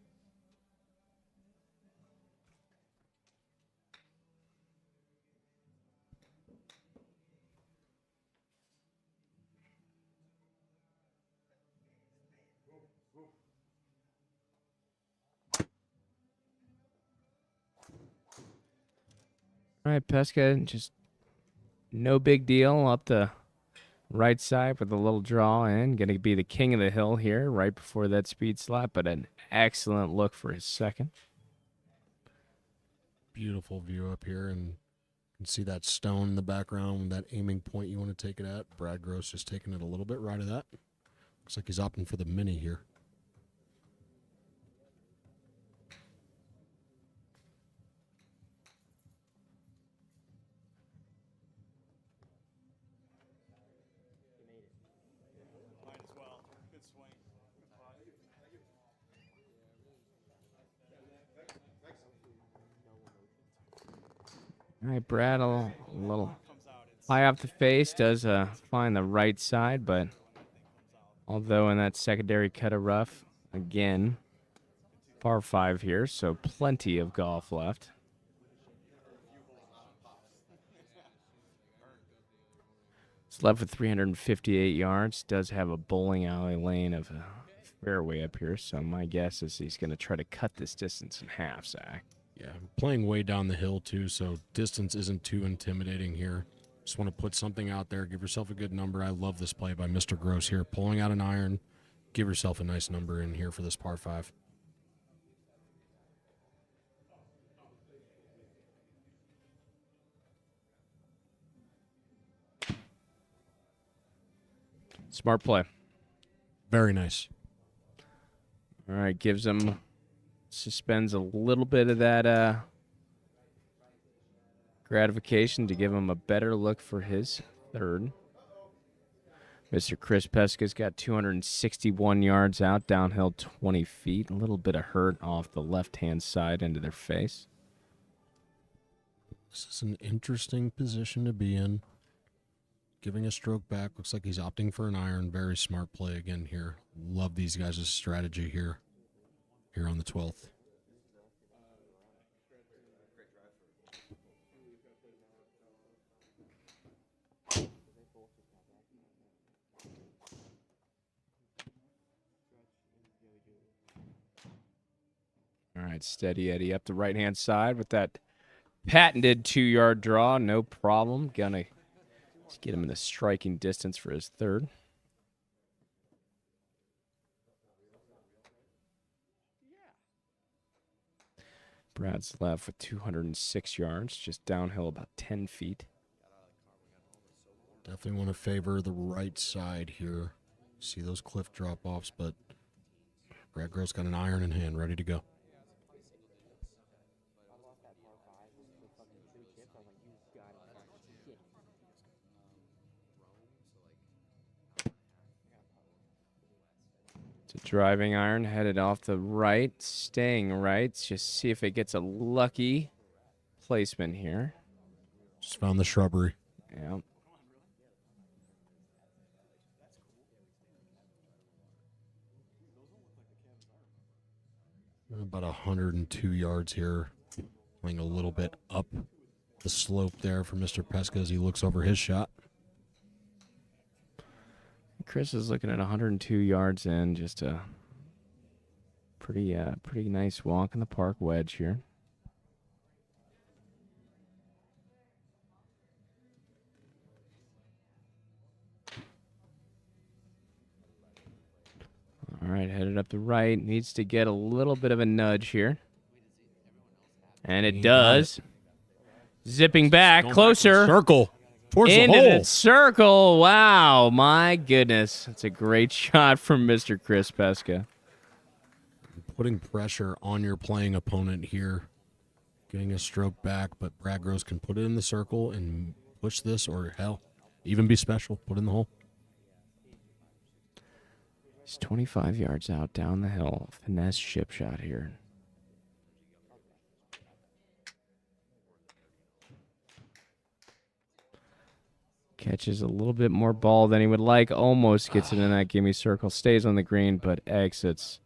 All right, Pestka, just no big deal up the right side with a little draw in. Going to be the king of the hill here right before that speed slap, but an excellent look for his second. Beautiful view up here, and you can see that stone in the background, that aiming point you want to take it at. Brad Gross just taking it a little bit right of that. Looks like he's opting for the mini here. All right, Brad, a little high off the face, does find the right side, but although in that secondary cut of rough, again, par 5 here, so plenty of golf left. It's left with 358 yards, does have a bowling alley lane of a fairway up here, so my guess is he's going to try to cut this distance in half, Zach. Yeah, playing way down the hill too, so distance isn't too intimidating here. Just want to put something out there, give yourself a good number. I love this play by Mr. Gross here, pulling out an iron. Give yourself a nice number in here for this par 5. Smart play. Very nice. All right, gives him, suspends a little bit of that gratification to give him a better look for his third. Mr. Chris Pesca's got 261 yards out, downhill 20 feet. A little bit of hurt off the left-hand side into their face. This is an interesting position to be in. Giving a stroke back. Looks like he's opting for an iron. Very smart play again here. Love these guys' strategy here on the 12th. All right, steady Eddie up the right-hand side with that patented 2-yard draw. No problem. Gonna get him in the striking distance for his third. Brad's left with 206 yards, just downhill about 10 feet. Definitely want to favor the right side here. See those cliff drop-offs, but Brad Gross got an iron in hand, ready to go. It's a driving iron headed off the right, staying right. Just see if it gets a lucky placement here. Just found the shrubbery. Yeah. About 102 yards here. Playing a little bit up the slope there for Mr. Pestka as he looks over his shot. Chris is looking at 102 yards in, just a pretty nice walk in the park wedge here. All right, headed up the right. Needs to get a little bit of a nudge here. And it does. Zipping back, closer. Circle. Towards Into the hole. the circle. Wow, my goodness. That's a great shot from Mr. Chris Pestka. Putting pressure on your playing opponent here. Getting a stroke back, but Brad Gross can put it in the circle and push this, or hell, even be special. Put it in the hole. He's 25 yards out down the hill. Finesse chip shot here. Catches a little bit more ball than he would like. Almost gets it in that gimme circle. Stays on the green, but exits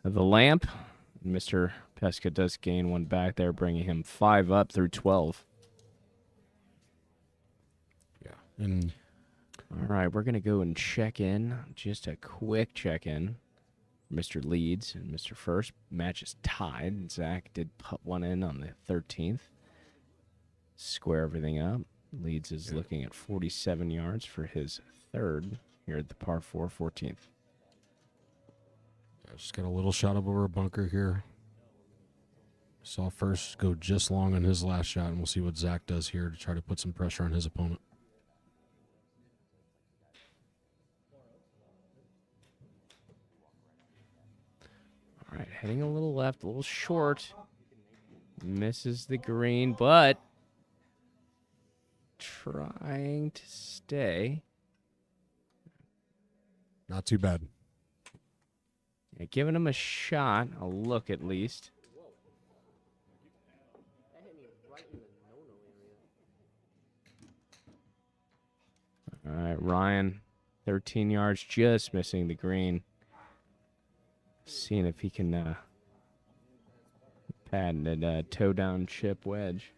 the lamp. Mr. Pestka does gain one back there, bringing him 5 up through 12. Yeah. And all right, we're going to go and check in. Just a quick check-in. Mr. Leeds and Mr. First. Match is tied. Zach did put one in on the 13th. Square everything up. Leeds is looking at 47 yards for his third here at the par 4, 14th. just got a little shot up over a bunker here. Saw First go just long on his last shot, and we'll see what Zach does here to try to put some pressure on his opponent. All right, heading a little left, a little short. Misses the green, but trying to stay. Not too bad. Yeah, giving him a shot, a look at least. All right, Ryan, 13 yards, just missing the green. Seeing if he can patent a toe-down chip wedge.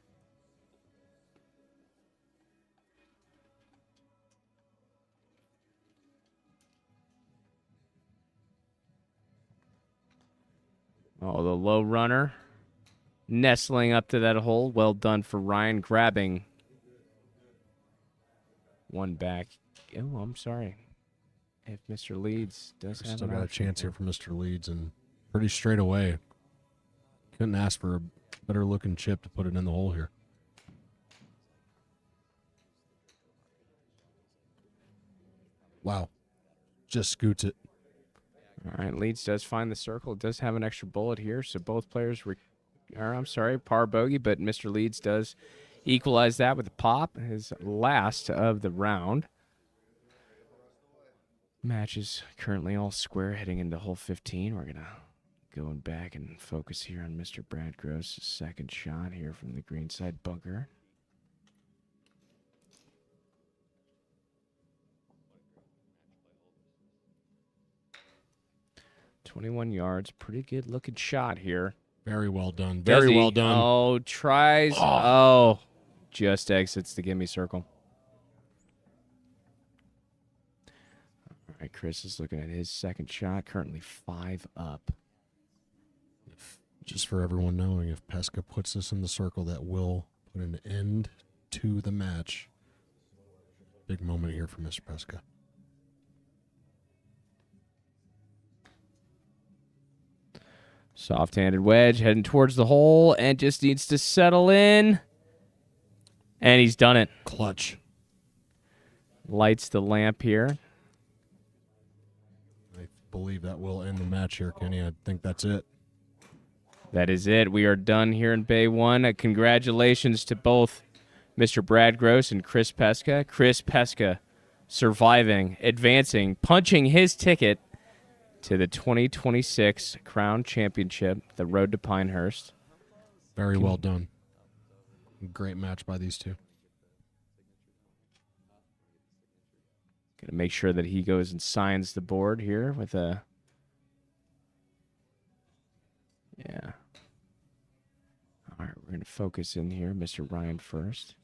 Oh, the low runner. Nestling up to that hole. Well done for Ryan, grabbing one back. Oh, I'm sorry. If Mr. Leeds does have Still an got a option chance here for Mr. Leeds, and pretty straight away. Couldn't ask for a better looking chip to put it in the hole here. Wow. Just scoots it. All right, Leeds does find the circle. It does have an extra bullet here, so both players par bogey, but Mr. Leeds does equalize that with a pop, his last of the round. Match is currently all square heading into hole 15. We're going to go back and focus here on Mr. Brad Gross' second shot here from the greenside bunker. .21 yards, pretty good looking shot here. Very well done. Does Very he? well done. Oh, tries. Oh, just exits the gimme circle. All right, Chris is looking at his second shot, currently 5 up. Just for everyone knowing, if Pestka puts this in the circle, that will put an end to the match. Big moment here for Mr. Pestka. Soft-handed wedge heading towards the hole and just needs to settle in. And he's done it. Clutch. Lights the lamp here. I believe that will end the match here, Kenny. I think that's it. That is it. We are done here in Bay 1. Congratulations to both Mr. Brad Gross and Chris Pestka. Chris Pestka surviving, advancing, punching his ticket to the 2026 Crown Championship, the road to Pinehurst. Very well done. Great match by these two. Going to make sure that he goes and signs the board here with a... Yeah. All right, going to focus in here. Mr. Ryan first.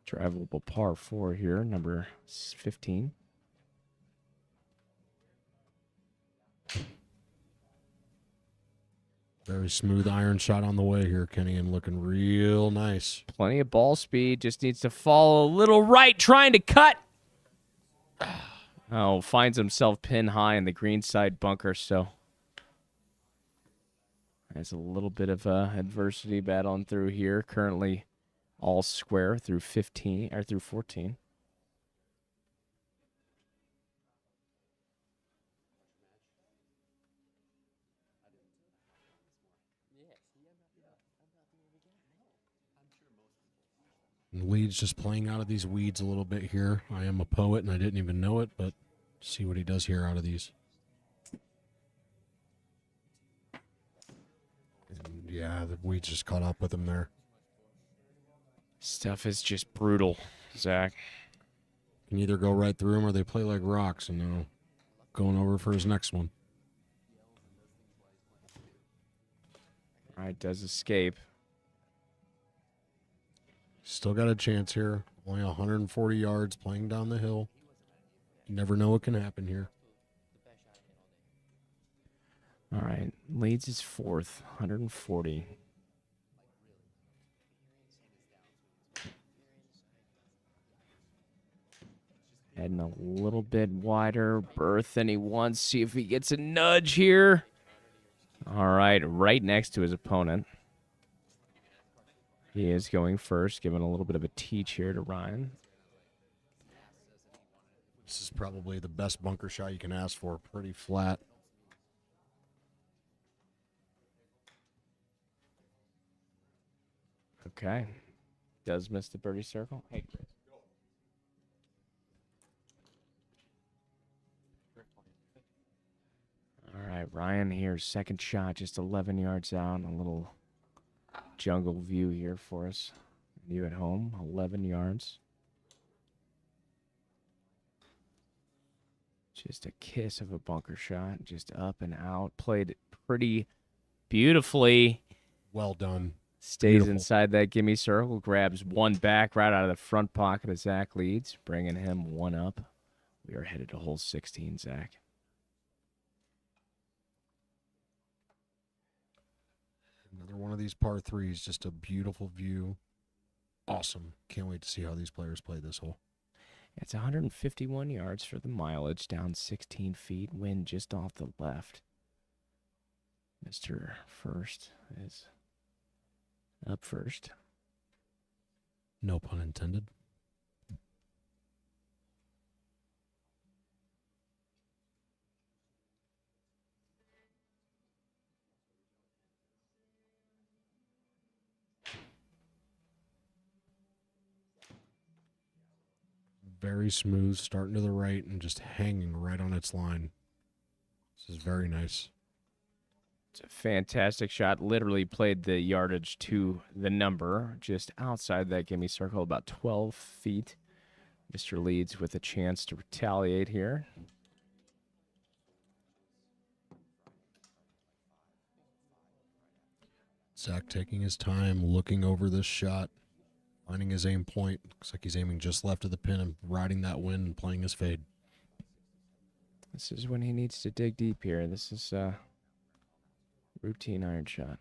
Drivable par 4 here, number 15. Very smooth iron shot on the way here, Kenny, and looking real nice. Plenty of ball speed. Just needs to follow a little right, trying to cut. Oh, finds himself pin high in the green side bunker, so has a little bit of adversity battling through here. Currently all square through 15 or through 14. And Leeds just playing out of these weeds a little bit here. I am a poet, and I didn't even know it, but see what he does here out of these. And yeah, the weeds just caught up with him there. Stuff is just brutal, Zach. Can either go right through him or they play like rocks, and now going over for his next one. All right, does escape. Still got a chance here. Only 140 yards playing down the hill. You never know what can happen here. All right, Leeds is 4th, 140. Heading a little bit wider berth than he wants. See if he gets a nudge here. All right, right next to his opponent. He is going first, giving a little bit of a teach here to Ryan. This is probably the best bunker shot you can ask for. Pretty flat. Okay. Does miss the birdie circle. Hey, Chris. All right, Ryan here, second shot, just 11 yards out. A little jungle view here for us. You at home, 11 yards. Just a kiss of a bunker shot, just up and out. Played pretty beautifully. Well done. Stays Beautiful. inside that gimme circle, grabs one back right out of the front pocket of Zach Leeds, bringing him one up. We are headed to hole 16, Zach. Another one of these par threes, just a beautiful view. Awesome. Can't wait to see how these players play this hole. It's 151 yards for the mileage, down 16 feet, wind just off the left. Mr. First is up first. No pun intended. Very smooth, starting to the right and just hanging right on its line. This is very nice. It's a fantastic shot. Literally played the yardage to the number, just outside that gimme circle, about 12 feet. Mr. Leeds with a chance to retaliate here. Zach taking his time, looking over this shot, finding his aim point. Looks like he's aiming just left of the pin and riding that wind and playing his fade. This is when he needs to dig deep here. This is routine iron shot.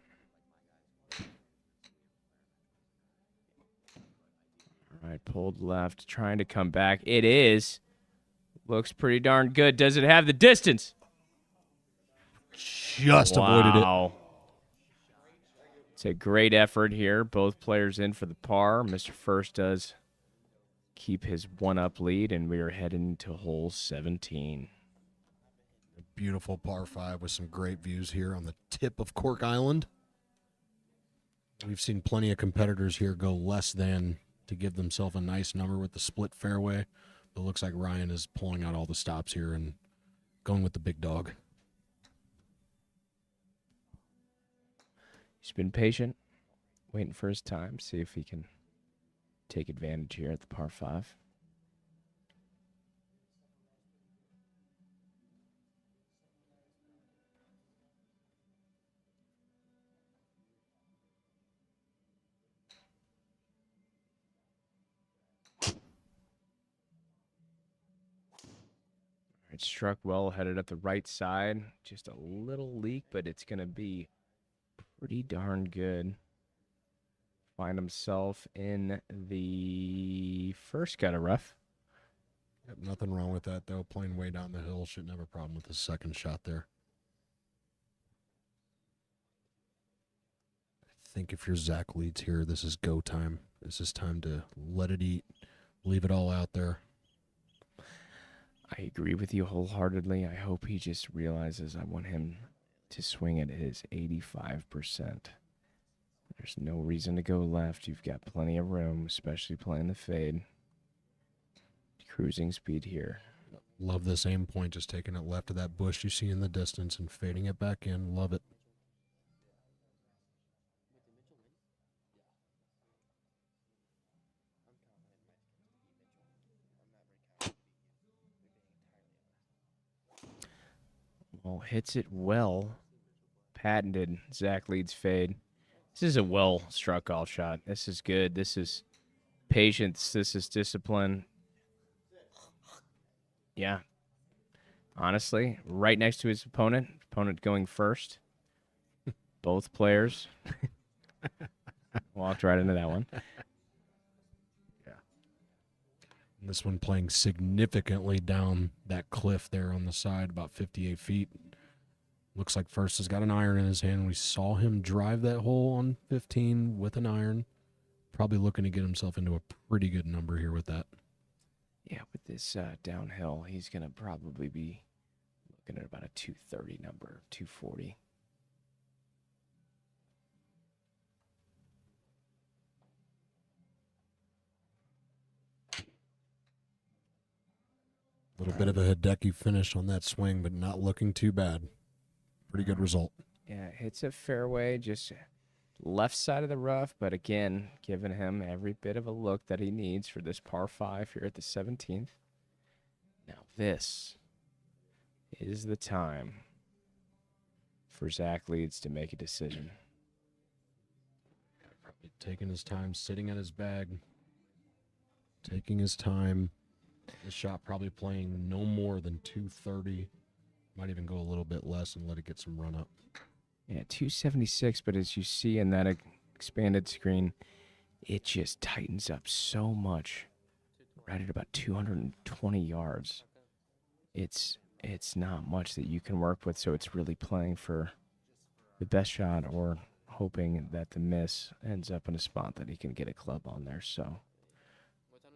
All right, pulled left, trying to come back. It is. Looks pretty darn good. Does it have the distance? Just avoided it. Wow. It's a great effort here. Both players in for the par. Mr. First does keep his one-up lead, and we are heading to hole 17. A beautiful par 5 with some great views here on the tip of Cork Island. We've seen plenty of competitors here go less than to give themselves a nice number with the split fairway. But it looks like Ryan is pulling out all the stops here and going with the big dog. He's been patient, waiting for his time, see if he can take advantage here at the par 5. It struck well, headed up the right side. Just a little leak, but it's going to be pretty darn good. Find himself in the first gutter rough. Yep, nothing wrong with that, though. Playing way down the hill. Shouldn't have a problem with the second shot there. I think if you're Zach Leeds here, this is go time. This is time to let it eat. Leave it all out there. I agree with you wholeheartedly. I hope he just realizes I want him to swing at his 85%. There's no reason to go left. You've got plenty of room, especially playing the fade. Cruising speed here. Love this aim point, just taking it left of that bush you see in the distance and fading it back in. Love it. Well, hits it well. Patented Zach Leeds fade. This is a well-struck golf shot. This is good. This is patience. This is discipline. Yeah. Honestly, right next to his opponent. Opponent going first. Both players. Walked right into that one. This one playing significantly down that cliff there on the side, about 58 feet. Looks like First has got an iron in his hand. We saw him drive that hole on 15 with an iron. Probably looking to get himself into a pretty good number here with that. Yeah, with this downhill, he's going to probably be looking at about a 230 number, 240. A little bit of a Hideki finish on that swing, but not looking too bad. Pretty good result. Yeah, hits a fairway, just left side of the rough, but again, giving him every bit of a look that he needs for this par 5 here at the 17th. Now this is the time for Zach Leeds to make a decision. Probably taking his time, sitting at his bag, taking his time. The shot probably playing no more than 230. Might even go a little bit less and let it get some run up. Yeah, 276, but as you see in that expanded screen, it just tightens up so much. Right at about 220 yards. It's not much that you can work with, so it's really playing for the best shot or hoping that the miss ends up in a spot that he can get a club on there. So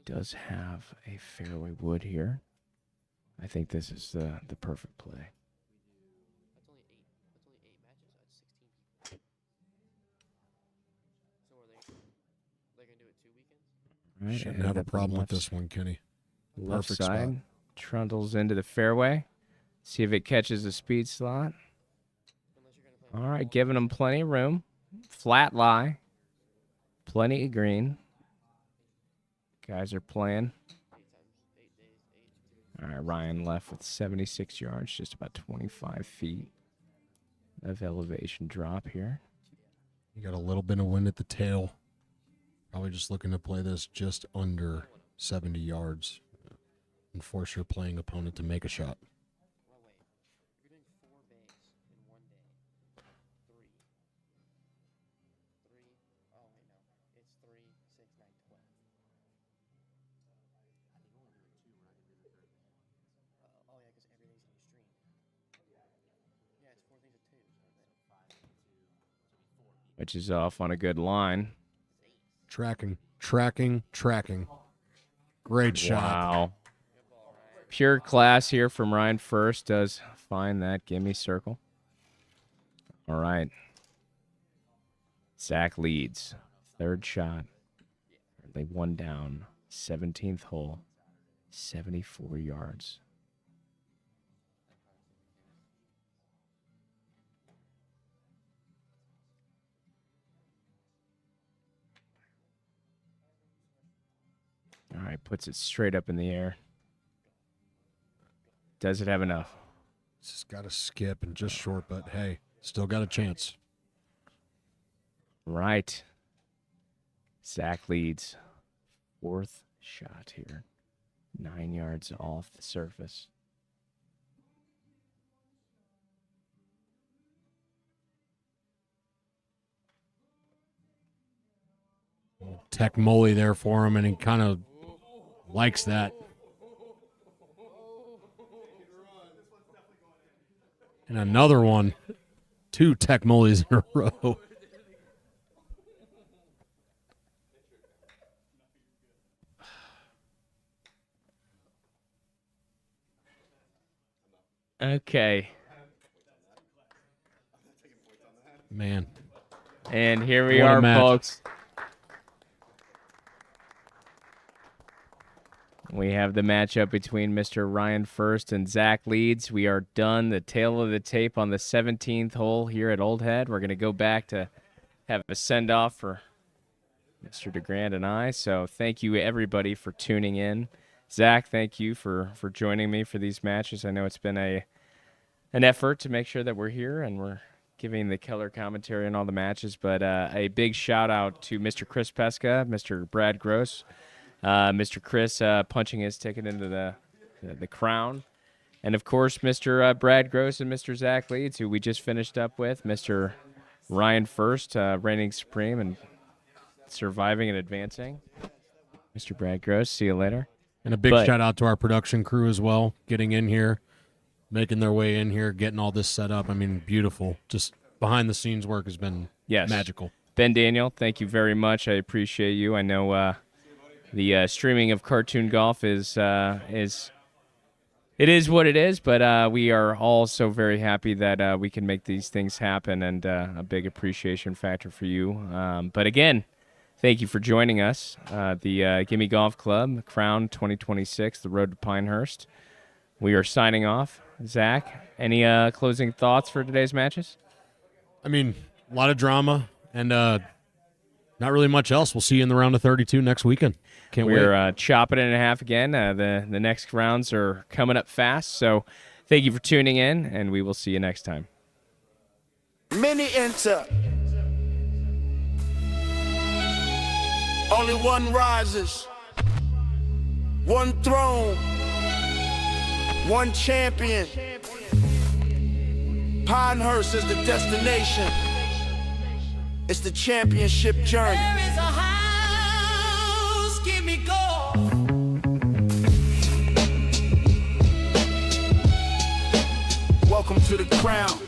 does have a fairway wood here. I think this is the perfect play. Right, Shouldn't have a problem with this one, Kenny. Left Perfect side, spot. trundles into the fairway. See if it catches a speed slot. All right, giving him plenty of room. Flat lie. Plenty of green. Guys are playing. All right, Ryan left with 76 yards, just about 25 feet of elevation drop here. You got a little bit of wind at the tail. Probably just looking to play this just under 70 yards and force your playing opponent to make a shot. Which is off on a good line. Tracking. Great shot. Wow. Pure class here from Ryan First. Does find that gimme circle. All right. Zach Leeds. Third shot. They one down. 17th hole. 74 yards. All right, puts it straight up in the air. Does it have enough? Just got to skip and just short, but hey, still got a chance. Right. Zach Leeds. Fourth shot here. 9 yards off the surface. tech molly there for him, and he kind of likes that. And another one. 2 tech mollies in a row. Okay. Man. And here we What a are, match. folks. We have the matchup between Mr. Ryan First and Zach Leeds. We are done. The tail of the tape on the 17th hole here at Old Head. We're going to go back to have a send-off for Mr. DeGrand and I. So thank you, everybody, for tuning in. Zach, thank you for joining me for these matches. I know it's been an effort to make sure that we're here and we're giving the killer commentary on all the matches. But a big shout-out to Mr. Chris Pestka, Mr. Brad Gross, Mr. Chris punching his ticket into the crown. And, of course, Mr. Brad Gross and Mr. Zach Leeds, who we just finished up with. Mr. Ryan First, reigning supreme and surviving and advancing. Mr. Brad Gross, see you later. And a big shout out to our production crew as well, getting in here, making their way in here, getting all this set up. I mean, beautiful. Just behind-the-scenes work has been magical. Ben Daniel, thank you very much. I appreciate you. I know the streaming of Cartoon Golf is what it is, but we are all so very happy that we can make these things happen, and a big appreciation factor for you. But again, thank you for joining us. The Gimme Golf Club, Crown 2026, the road to Pinehurst. We are signing off. Zach, any closing thoughts for today's matches? I mean, a lot of drama and not really much else. We'll see you in the round of 32 next weekend. Can't wait. We're chopping it in half again. The next rounds are coming up fast. So thank you for tuning in, and we will see you next time. Many enter. Only one rises. One throne. One champion. Pinehurst is the destination. It's the championship journey. There is a house, give me gold. Welcome to the crown.